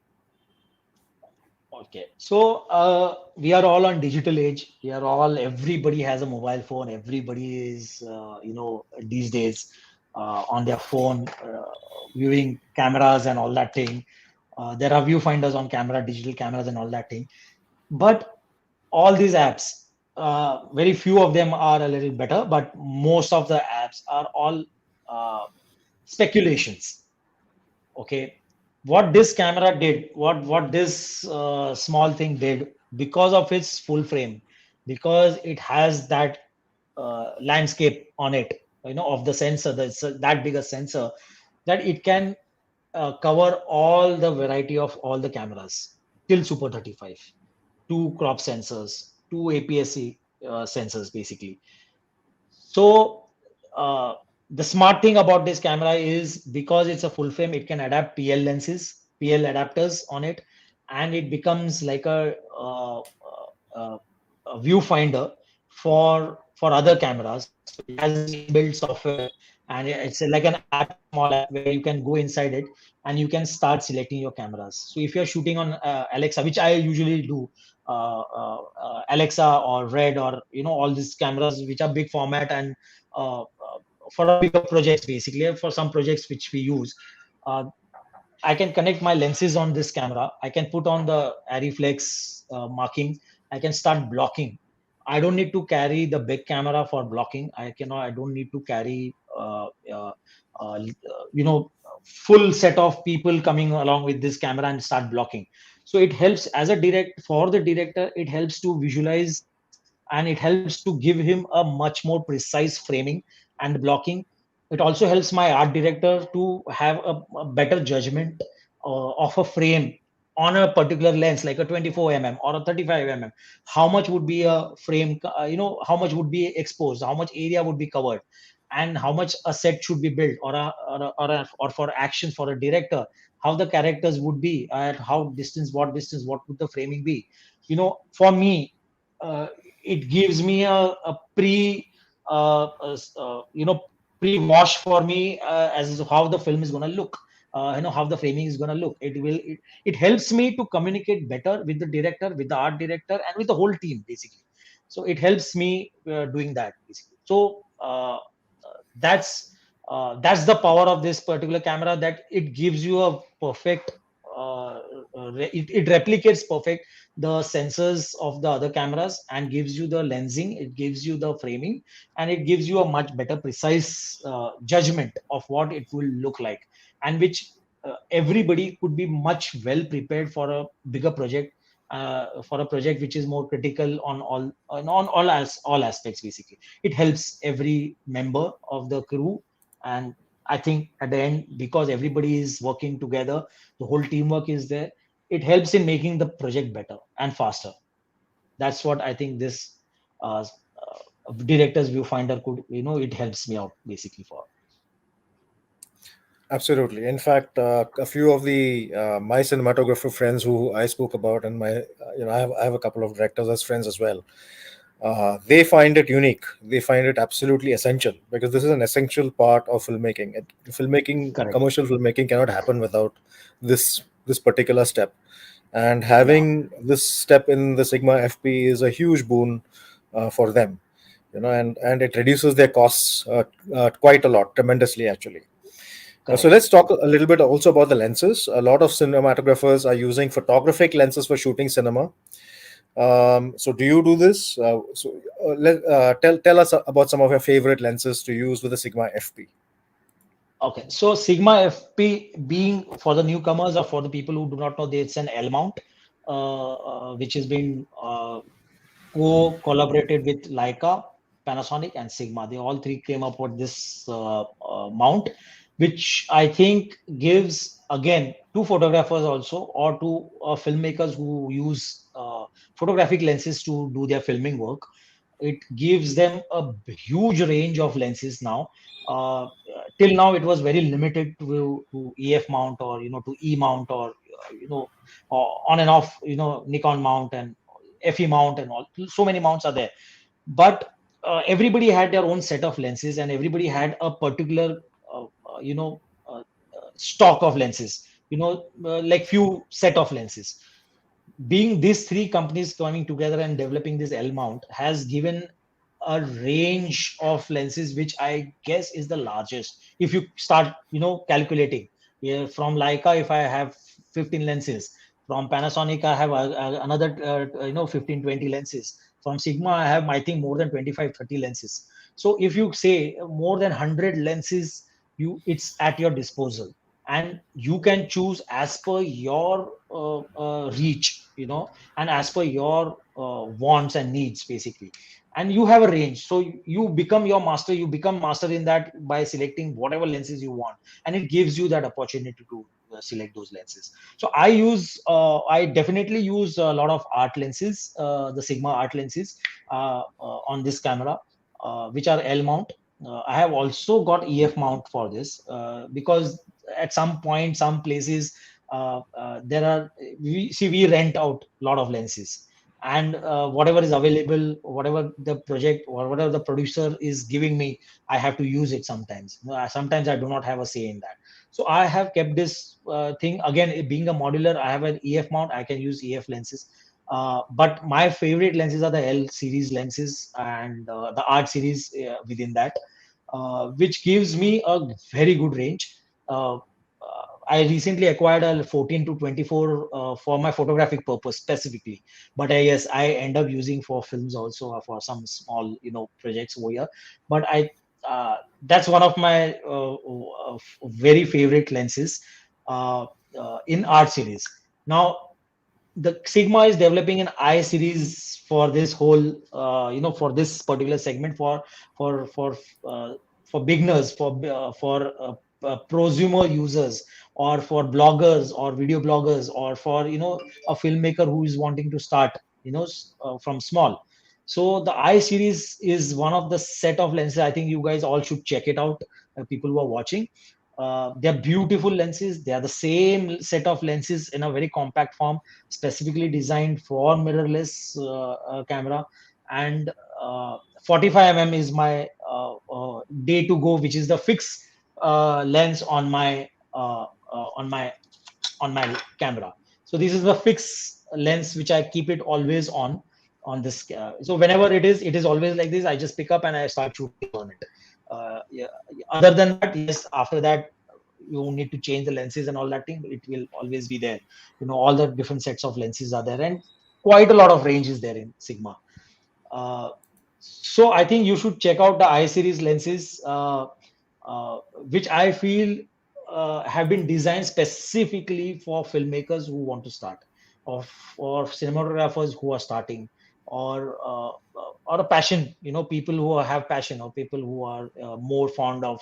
Okay, so we are all on digital age. We are all, everybody has a mobile phone. Everybody is, these days on their phone, viewing cameras and all that thing. There are viewfinders on camera, digital cameras and all that thing. But all these apps, very few of them are a little better, but most of the apps are all uh, speculations. Okay, what this camera did, what this small thing did, because of its full frame, because it has that landscape on it, of the sensor, that's that big a sensor, that it can cover all the variety of all the cameras till super 35, two crop sensors, two APS-C sensors basically. So uh, the smart thing about this camera is, because it's a full frame, it can adapt PL lenses, PL adapters on it, and it becomes like a viewfinder for other cameras. So it has its inbuilt software, and it's like an app, a small app where you can go inside it and you can start selecting your cameras. So if you're shooting on Alexa, which I usually do, Alexa or Red, or all these cameras which are big format, and for a bigger projects, basically for some projects which we use, uh, I can connect my lenses on this camera. I can put on the Ariflex marking. I can start blocking. I don't need to carry the big camera for blocking. I don't need to carry you know full set of people coming along with this camera and start blocking. So it helps as a direct for the director. It helps to visualize, and it helps to give him a much more precise framing and blocking. It also helps my art director to have a better judgment of a frame on a particular lens, like a 24 or a 35 how much would be a frame, how much would be exposed, how much area would be covered, and how much a set should be built, or for action for a director, how the characters would be, at how distance, what would the framing be. For me, uh, it gives me a pre-wash for me, as how the film is going to look, how the framing is going to look. It helps me to communicate better with the director, with the art director, and with the whole team basically. So it helps me doing that basically. So that's the power of this particular camera, that it gives you a perfect it replicates perfect the sensors of the other cameras, and gives you the lensing, it gives you the framing, and it gives you a much better precise judgment of what it will look like, and which everybody could be much well prepared for a bigger project, for a project which is more critical on all aspects basically. It helps every member of the crew, and I think at the end, because everybody is working together, the whole teamwork is there, it helps in making the project better and faster. That's what I think this director's viewfinder could, it helps me out basically for. Absolutely. In fact, a few of the my cinematographer friends who I spoke about, and I have a couple of directors as friends as well. They find it unique. They find it absolutely essential, because this is an essential part of filmmaking. Correct. Commercial filmmaking cannot happen without this particular step. And Yeah. having this step in the Sigma FP is a huge boon for them. And it reduces their costs quite a lot, tremendously actually. So Correct. let's talk a little bit also about the lenses. A lot of cinematographers are using photographic lenses for shooting cinema. So do you do this? Tell us about some of your favorite lenses to use with the Sigma FP. Okay, so Sigma FP, being for the newcomers or for the people who do not know, it's an L mount, which has been co-collaborated with Leica, Panasonic, and Sigma. They all three came up with this mount, which I think gives again to photographers also, or to filmmakers who use photographic lenses to do their filming work. It gives them a huge range of lenses now. Till now, it was very limited to EF mount, or to E mount, or on and off, Nikon mount and FE mount and all. So many mounts are there, but everybody had their own set of lenses, and everybody had a particular uh, uh, you know stock of lenses, like few set of lenses. Being these three companies coming together and developing this L mount has given a range of lenses which I guess is the largest. If you start, calculating, yeah, from Leica, if I have 15 lenses, from Panasonic I have another 15, 20 lenses. From Sigma I have, I think, more than 25, 30 lenses. So if you say more than 100 lenses, it's at your disposal, and you can choose as per your reach, and as per your wants and needs, basically. And you have a range, so you become your master. You become master in that by selecting whatever lenses you want, and it gives you that opportunity to select those lenses. So I definitely use a lot of art lenses, the Sigma art lenses, on this camera, which are L mount. I have also got EF mount for this, because at some point, some places, there are we rent out a lot of lenses, and whatever is available, whatever the project or whatever the producer is giving me, I have to use it sometimes. Sometimes I do not have a say in that. So I have kept this thing. Again, it being a modular, I have an EF mount. I can use EF lenses. But my favorite lenses are the L series lenses, and the art series within that, which gives me a very good range. I recently acquired a 14 to 24 for my photographic purpose specifically, but yes, I end up using for films also, for some small projects over here. But that's one of my very favorite lenses uh, in art series. Now the Sigma is developing an I series for this whole, for this particular segment, for for uh, for beginners, for prosumer users, or for bloggers or video bloggers, or for a filmmaker who is wanting to start, from small. So the I series is one of the set of lenses. I think you guys all should check it out. People who are watching, they're beautiful lenses. They are the same set of lenses in a very compact form, specifically designed for mirrorless camera. And 45 is my day to go, which is the fixed lens on my camera. So this is the fixed lens which I keep it always on this. So whenever it is always like this. I just pick up and I start shooting on it. Yeah. Other than that, yes, after that you need to change the lenses and all that thing, but it will always be there. All the different sets of lenses are there, and quite a lot of range is there in Sigma. uh, so I think you should check out the I series lenses, which I feel have been designed specifically for filmmakers who want to start, or for cinematographers who are starting, or a passion, people who have passion, or people who are more fond of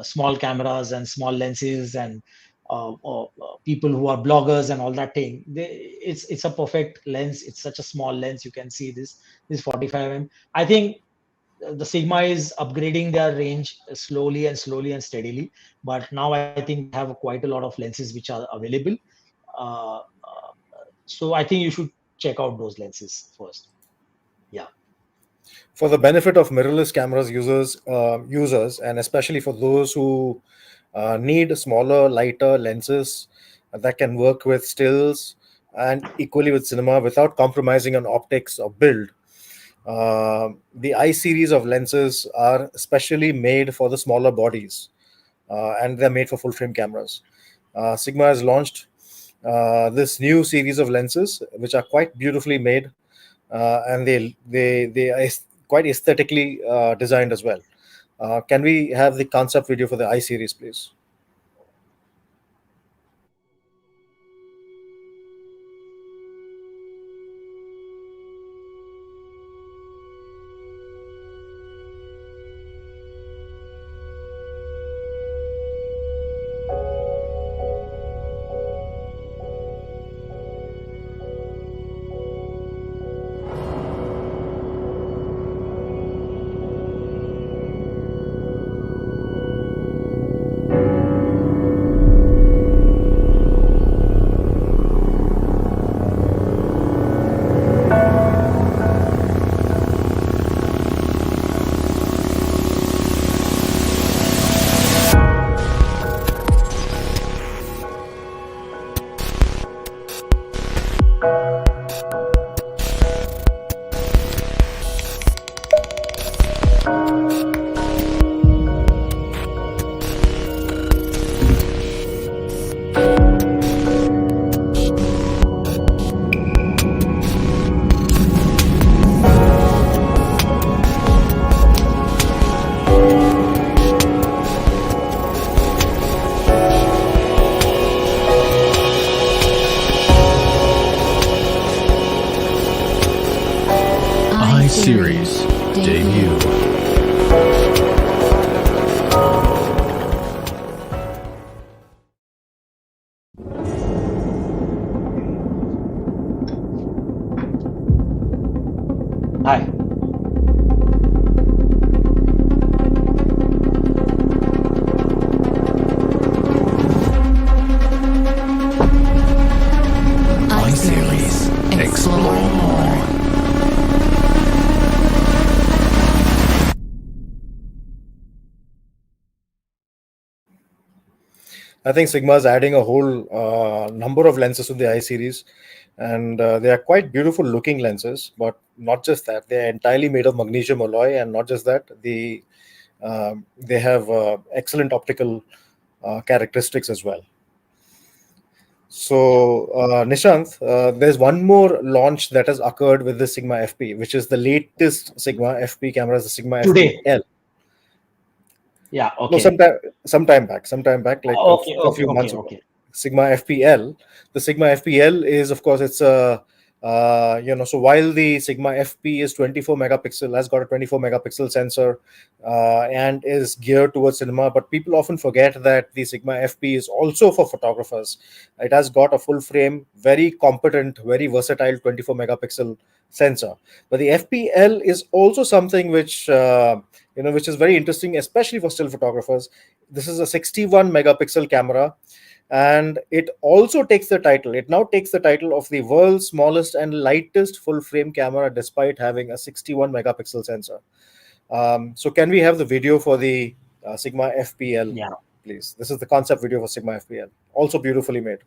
small cameras and small lenses, and or people who are bloggers and all that thing. It's a perfect lens. It's such a small lens. You can see this 45 I think the Sigma is upgrading their range slowly and slowly and steadily. But now I think they have quite a lot of lenses which are available. So I think you should check out those lenses first. Yeah. For the benefit of mirrorless cameras users, and especially for those who need smaller, lighter lenses that can work with stills and equally with cinema without compromising on optics or build. The I series of lenses are specially made for the smaller bodies, and they're made for full frame cameras. Sigma has launched this new series of lenses, which are quite beautifully made, and they are quite aesthetically designed as well. Can we have the concept video for the I series, please? I-Series debut. Hi. I-Series. Explore more. I think Sigma is adding a whole number of lenses to the I series, and they are quite beautiful looking lenses. But not just that, they are entirely made of magnesium alloy, and not just that, they have excellent optical characteristics as well. Yeah. So, Nishant, there's one more launch that has occurred with the Sigma FP, which is the latest Sigma FP camera, the Sigma Today. FPL. Yeah. No, Okay. sometime back, like Okay. a Okay. few Okay. months ago. Okay. Sigma FPL. The Sigma FPL is, of course, it's a so while the Sigma FP is 24 megapixel, has got a 24 megapixel sensor, and is geared towards cinema, but people often forget that the Sigma FP is also for photographers. It has got a full frame, very competent, very versatile 24 megapixel sensor. But the FPL is also something which is very interesting, especially for still photographers. This is a 61 megapixel camera, and it also takes the title. It now takes the title of the world's smallest and lightest full frame camera, despite having a 61 megapixel sensor. So, can we have the video for the Sigma FPL, Yeah. please? This is the concept video for Sigma FPL, also beautifully made.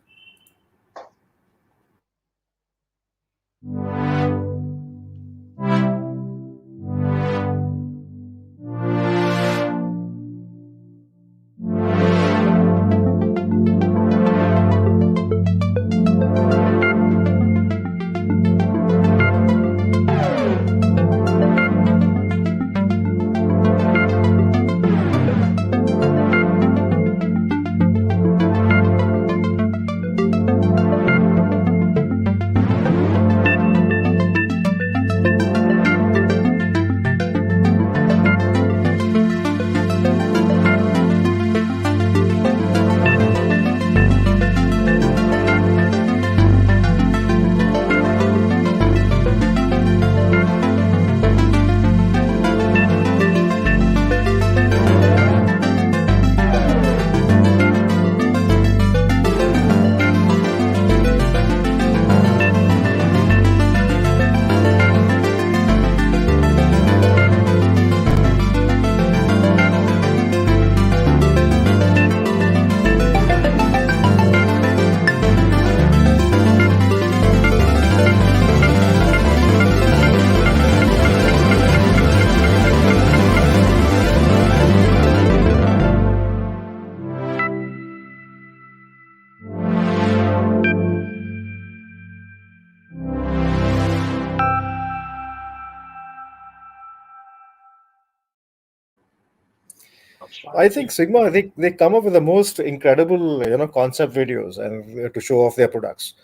I think Sigma, I think they come up with the most incredible, concept videos and to show off their products.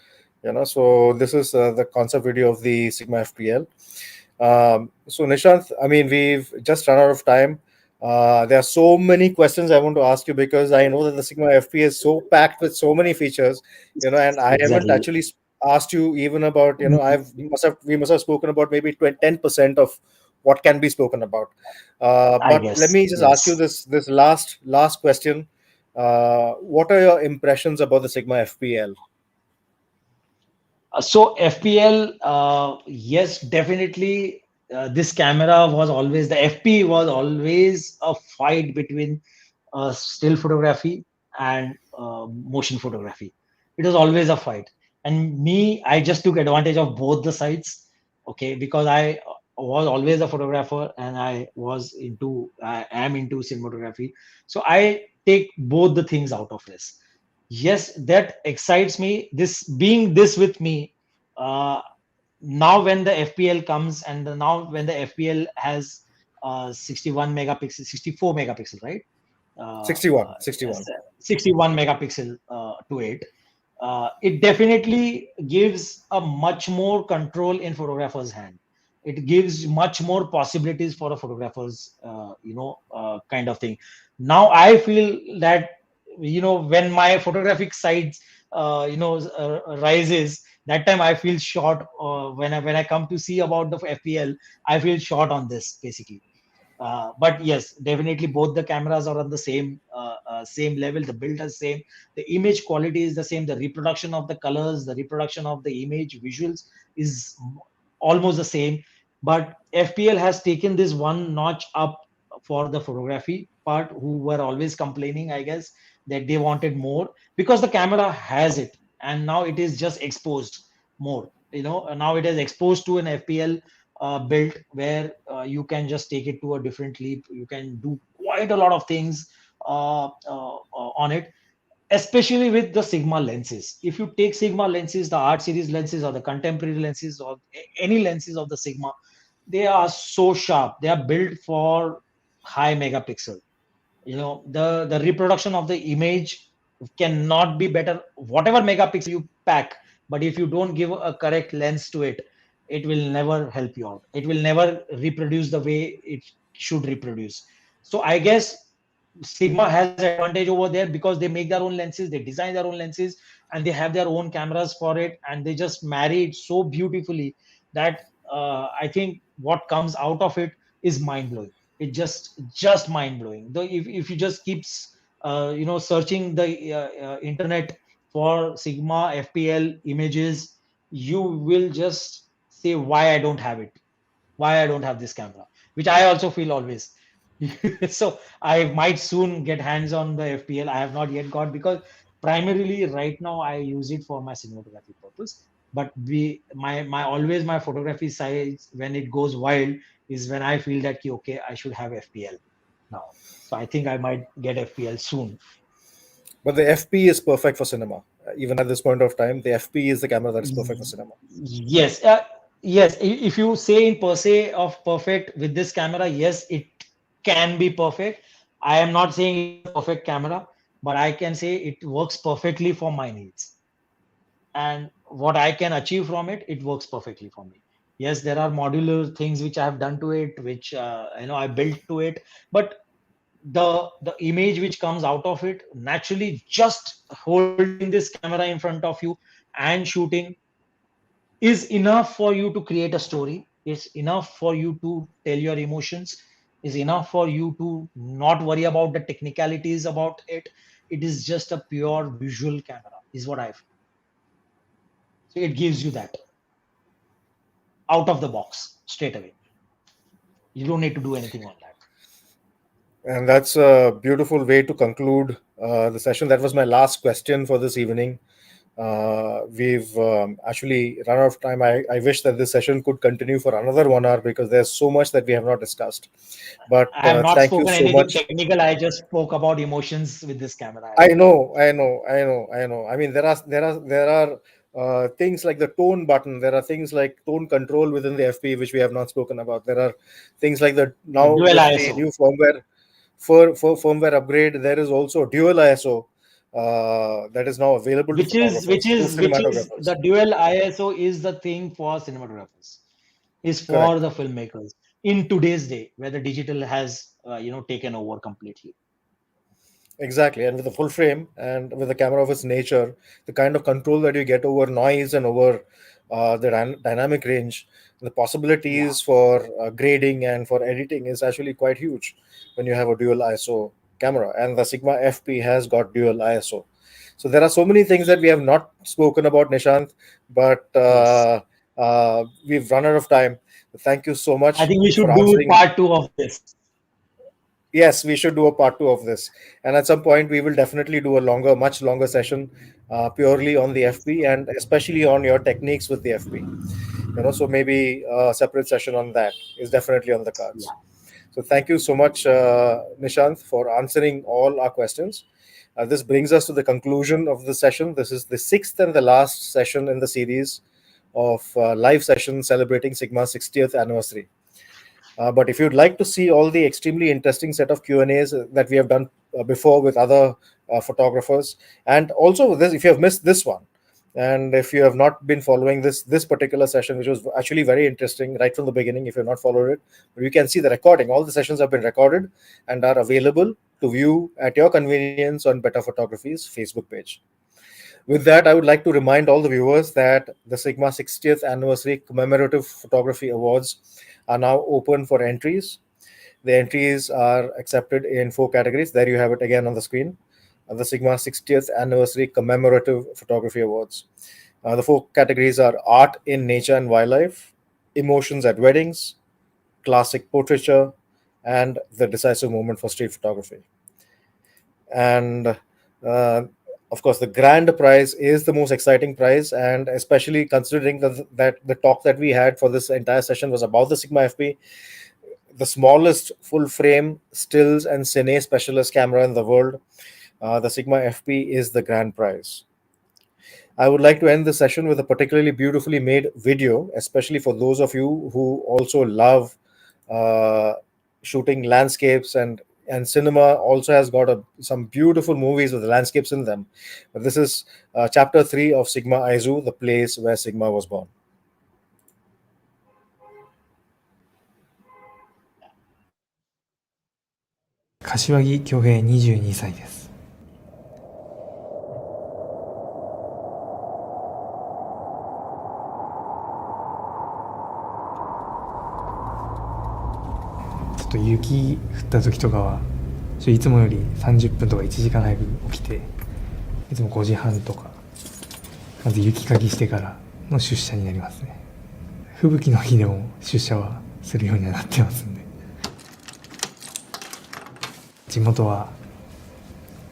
So this is the concept video of the Sigma FPL. So Nishant, I mean, we've just run out of time. There are so many questions I want to ask you, because I know that the Sigma FP is so packed with so many features, and I haven't Exactly. actually asked you even about, we must have spoken about maybe 10% of what can be spoken about. I But let guess. me just ask you Yes. this last question. What are your impressions about the Sigma FPL? So FPL, yes, definitely. This camera was always the FP was always a fight between still photography and motion photography. It was always a fight, and me, I just took advantage of both the sides. Okay, because I was always a photographer, and I am into cinematography. So I take both the things out of this. Yes, that excites me. This being this with me, uh, now when the FPL comes, and now when the FPL has 61 megapixel, 64 megapixel, right? Sixty-one, Yes, 61. 61 megapixel to it. It definitely gives a much more control in photographer's hand. It gives much more possibilities for a photographer's, kind of thing. Now I feel that, when my photographic sides, rises, that time I feel short. When I come to see about the FPL, I feel short on this basically. But yes, definitely both the cameras are on the same level. The build is same, the image quality is the same, the reproduction of the colors, the reproduction of the image visuals is almost the same. But FPL has taken this one notch up for the photography part, who were always complaining, I guess, that they wanted more, because the camera has it, and now it is just exposed more. Now it is exposed to an FPL built, where you can just take it to a different leap. You can do quite a lot of things on it, especially with the Sigma lenses. If you take Sigma lenses, the art series lenses or the contemporary lenses or any lenses of the Sigma, they are so sharp. They are built for high megapixel. The reproduction of the image cannot be better, whatever megapixel you pack. But if you don't give a correct lens to it, it will never help you out. It will never reproduce the way it should reproduce. So I guess Sigma has advantage over there, because they make their own lenses, they design their own lenses, and they have their own cameras for it, and they just marry it so beautifully that I think what comes out of it is mind blowing. It just mind blowing. Though if you just keeps searching the internet for Sigma FPL images, you will just say, why I don't have this camera, which I also feel always. So I might soon get hands on the FPL. I have not yet got, because primarily right now I use it for my cinematography purpose. But my always my photography size, when it goes wild, is when I feel that okay, I should have FPL now. So I think I might get FPL soon. But the FP is perfect for cinema. Even at this point of time, the FP is the camera that is perfect for cinema. Yes, yes. If you say in per se of perfect with this camera, yes, it can be perfect. I am not saying it's a perfect camera, but I can say it works perfectly for my needs. And what I can achieve from it, it works perfectly for me. Yes, there are modular things which I have done to it, which I built to it, but the image which comes out of it naturally, just holding this camera in front of you and shooting, is enough for you to create a story, is enough for you to tell your emotions, is enough for you to not worry about the technicalities about it. It is just a pure visual camera, is what I feel. So it gives you that out of the box straight away. You don't need to do anything on that. And that's a beautiful way to conclude the session. That was my last question for this evening. We've actually run out of time. I wish that this session could continue for another 1 hour, because there's so much that we have not discussed. But I have not thank you spoken so anything much. technical. I just spoke about emotions with this camera. I I feel. know, I know, I know, I know. I mean, there are things like the tone button. There are things like tone control within the FP which we have not spoken about. There are things like the The now dual with the ISO, new firmware for firmware upgrade. There is also dual ISO that is now available to which is which photographers, to is which is cinematographers. the dual ISO is the thing for cinematographers, is for Correct. the filmmakers in today's day, where the digital has taken over completely. Exactly, and with a full frame and with a camera of its nature, the kind of control that you get over noise and over the dynamic range, the Yeah, possibilities for grading and for editing is actually quite huge when you have a dual ISO camera. And the Sigma FP has got dual ISO. So there are so many things that we have not spoken about, Nishant, but yes. we've run out of time. Thank you so I much think we for should do answering. part two of this. Yes, we should do a part two of this, and at some point we will definitely do a longer, much longer session, purely on the Yes. FP and especially on your techniques with the FP. So maybe a separate session on that is definitely on the cards. Yeah. So thank you so much, Nishant, for answering all our questions. This brings us to the conclusion of the session. This is the sixth and the last session in the series of live sessions celebrating Sigma's 60th anniversary. But if you'd like to see all the extremely interesting set of Q&As that we have done before with other photographers, and also this, if you have missed this one, And if you have not been following this particular session, which was actually very interesting right from the beginning, if you have not followed it, you can see the recording. All the sessions have been recorded and are available to view at your convenience on Better Photography's Facebook page. With that, I would like to remind all the viewers that the Sigma 60th Anniversary Commemorative Photography Awards are now open for entries. The entries are accepted in 4 categories. There you have it again on the screen. The Sigma 60th Anniversary Commemorative Photography Awards. The 4 categories are Art in Nature and Wildlife, Emotions at Weddings, Classic Portraiture, and the Decisive Moment for Street Photography. And of course, the grand prize is the most exciting prize, and especially considering that the talk that we had for this entire session was about the Sigma FP, the smallest full frame stills and cine specialist camera in the world. The Sigma FP is the grand prize. I would like to end the session with a particularly beautifully made video, especially for those of you who also love uh, shooting landscapes, and cinema also has got some beautiful movies with landscapes in them. But this is chapter 3 of Sigma Aizu, the place where Sigma was born. 柏木恭平22歳です。ちょっと雪降った時とかはいつもより30分とか1時間早く起きて、いつも5時半とかまず雪かきしてからの出社になりますね。吹雪の日でも出社はするようにはなってますんで、地元は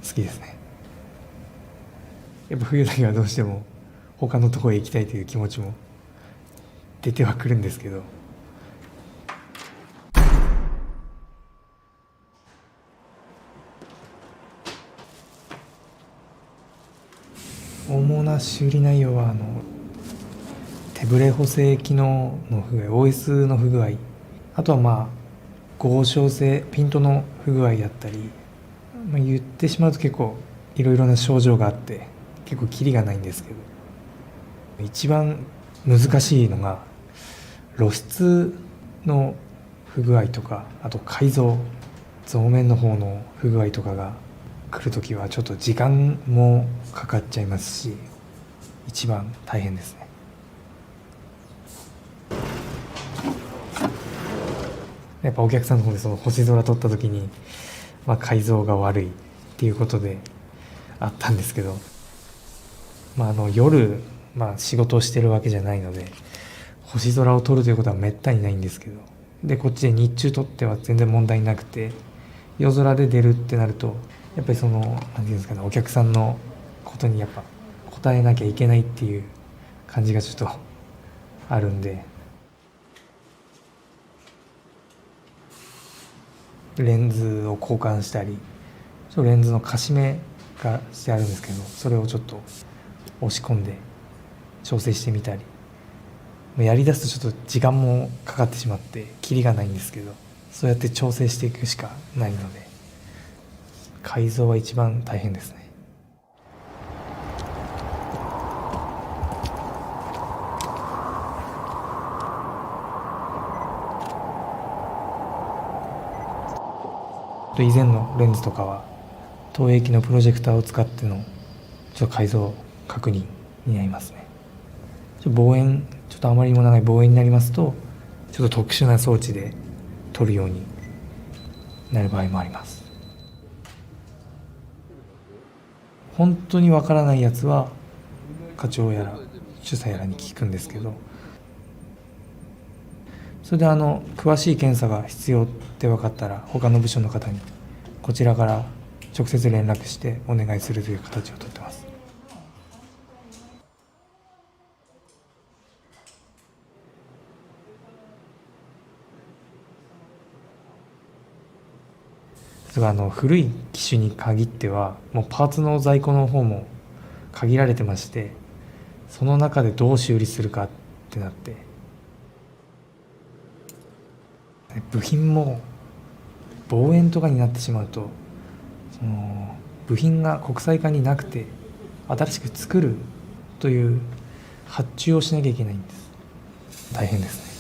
好きですね。やっぱ冬だけはどうしても他のところへ行きたいという気持ちも出てはくるんですけど、主な修理内容は手ブレ補正機能の不具合、OS の不具合、あとは合掌性ピントの不具合だったり、言ってしまうと結構いろいろな症状があって結構キリがないんですけど、一番難しいのが露出の不具合とか、あと改造増面の方の不具合とかが来るときはちょっと時間もかかっちゃいますし、一番大変ですね。やっぱお客さんの方でその星空撮った時に、改造が悪いっていうことであったんですけど、夜、仕事をしてるわけじゃないので星空を撮るということはめったにないんですけど、でこっちで日中撮っては全然問題なくて、夜空で出るってなるとやっぱりなんていうんですかね、お客さんのことにやっぱ応えなきゃいけないっていう感じがちょっとあるんで、レンズを交換したり、レンズのカシメがしてあるんですけど、それをちょっと押し込んで調整してみたり、やりだすとちょっと時間もかかってしまってキリがないんですけど、そうやって調整していくしかないので、改造は一番大変ですね。以前のレンズとかは投影機のプロジェクターを使ってのちょっと改造確認になりますね。望遠、ちょっとあまりにも長い望遠になりますとちょっと特殊な装置で撮るようになる場合もあります。本当にわからないやつは課長やら主査やらに聞くんですけど、それで詳しい検査が必要って分かったら他の部署の方にこちらから直接連絡してお願いするという形をとってます。古い機種に限ってはもうパーツの在庫の方も限られてまして、その中でどう修理するかってなって、部品も望遠とかになってしまうと部品が国際化になくて新しく作るという発注をしなきゃいけないんです。大変ですね。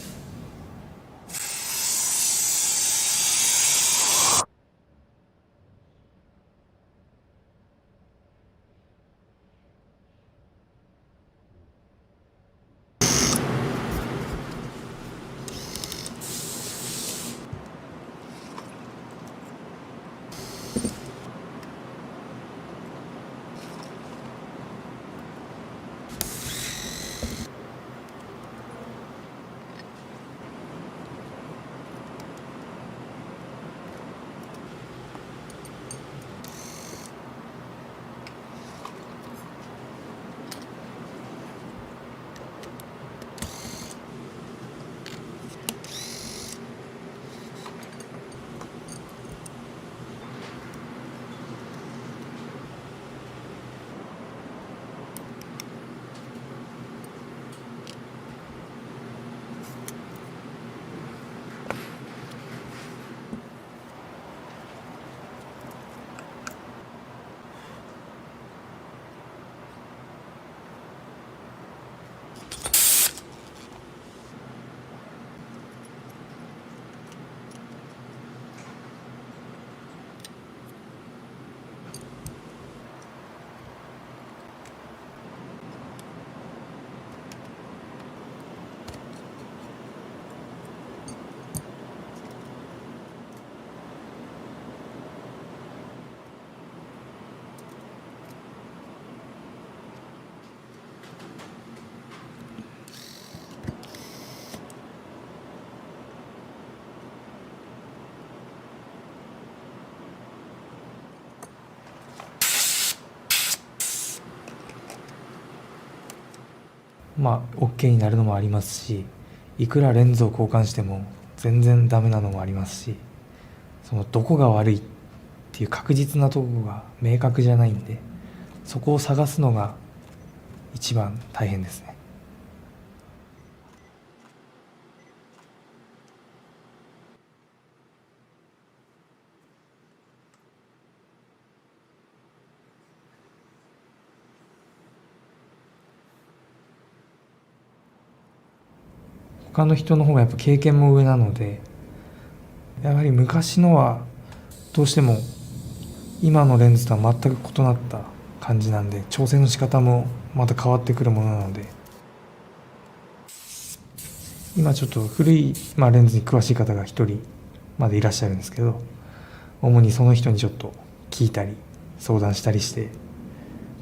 まあ OK になるのもありますし、いくらレンズを交換しても全然ダメなのもありますし、そのどこが悪いっていう確実なところが明確じゃないんで、そこを探すのが一番大変ですね。他の人の方がやっぱ経験も上なので、やはり昔のはどうしても今のレンズとは全く異なった感じなんで、調整の仕方もまた変わってくるものなので、今ちょっと古い、レンズに詳しい方が一人までいらっしゃるんですけど、主にその人にちょっと聞いたり相談したりして、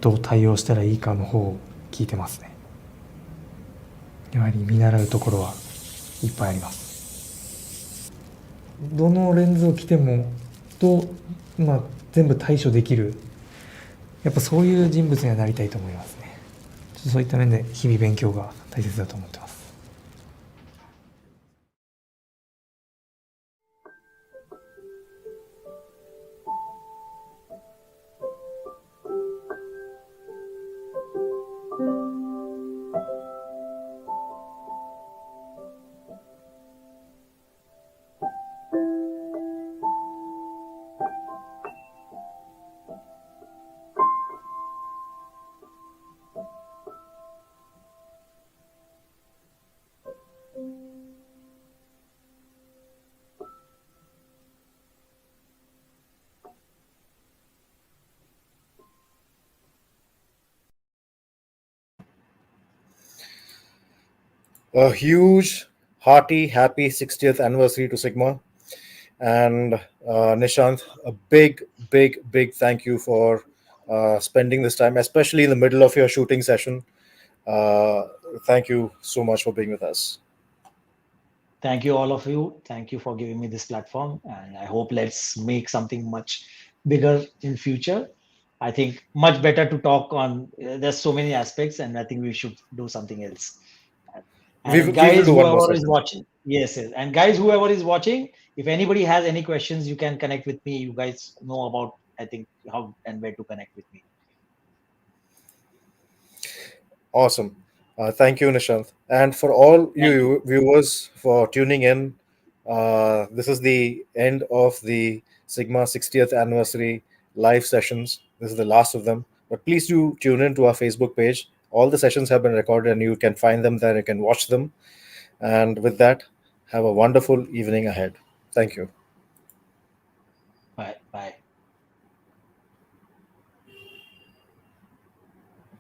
どう対応したらいいかの方を聞いてますね。やはり見習うところはいっぱいあります。どのレンズを着ても全部対処できる、やっぱそういう人物にはなりたいと思いますね。ちょっとそういった面で日々勉強が大切だと思ってます。A huge, hearty, happy 60th anniversary to Sigma. And Nishant, a big, big, big thank you for spending this time, especially in the middle of your shooting session. Uh, Thank you so much for being with us. Thank you, all of you. Thank you for giving me this platform, and I hope let's make something much bigger in future. I think much better to talk on. There's so many aspects, and I think we should do something else. And We will guys, do one more whoever is session. watching, yes, yes. And guys, whoever is watching, if anybody has any questions, you can connect with me. You guys know about, I think, how and where to connect with me. Awesome. Thank you, Nishant. And for all Thank you. you viewers for tuning in, this is the end of the Sigma 60th anniversary live sessions. This is the last of them. But please do tune in to our Facebook page All the sessions have been recorded, and you can find them there. You can watch them. And with that, have a wonderful evening ahead. Thank you.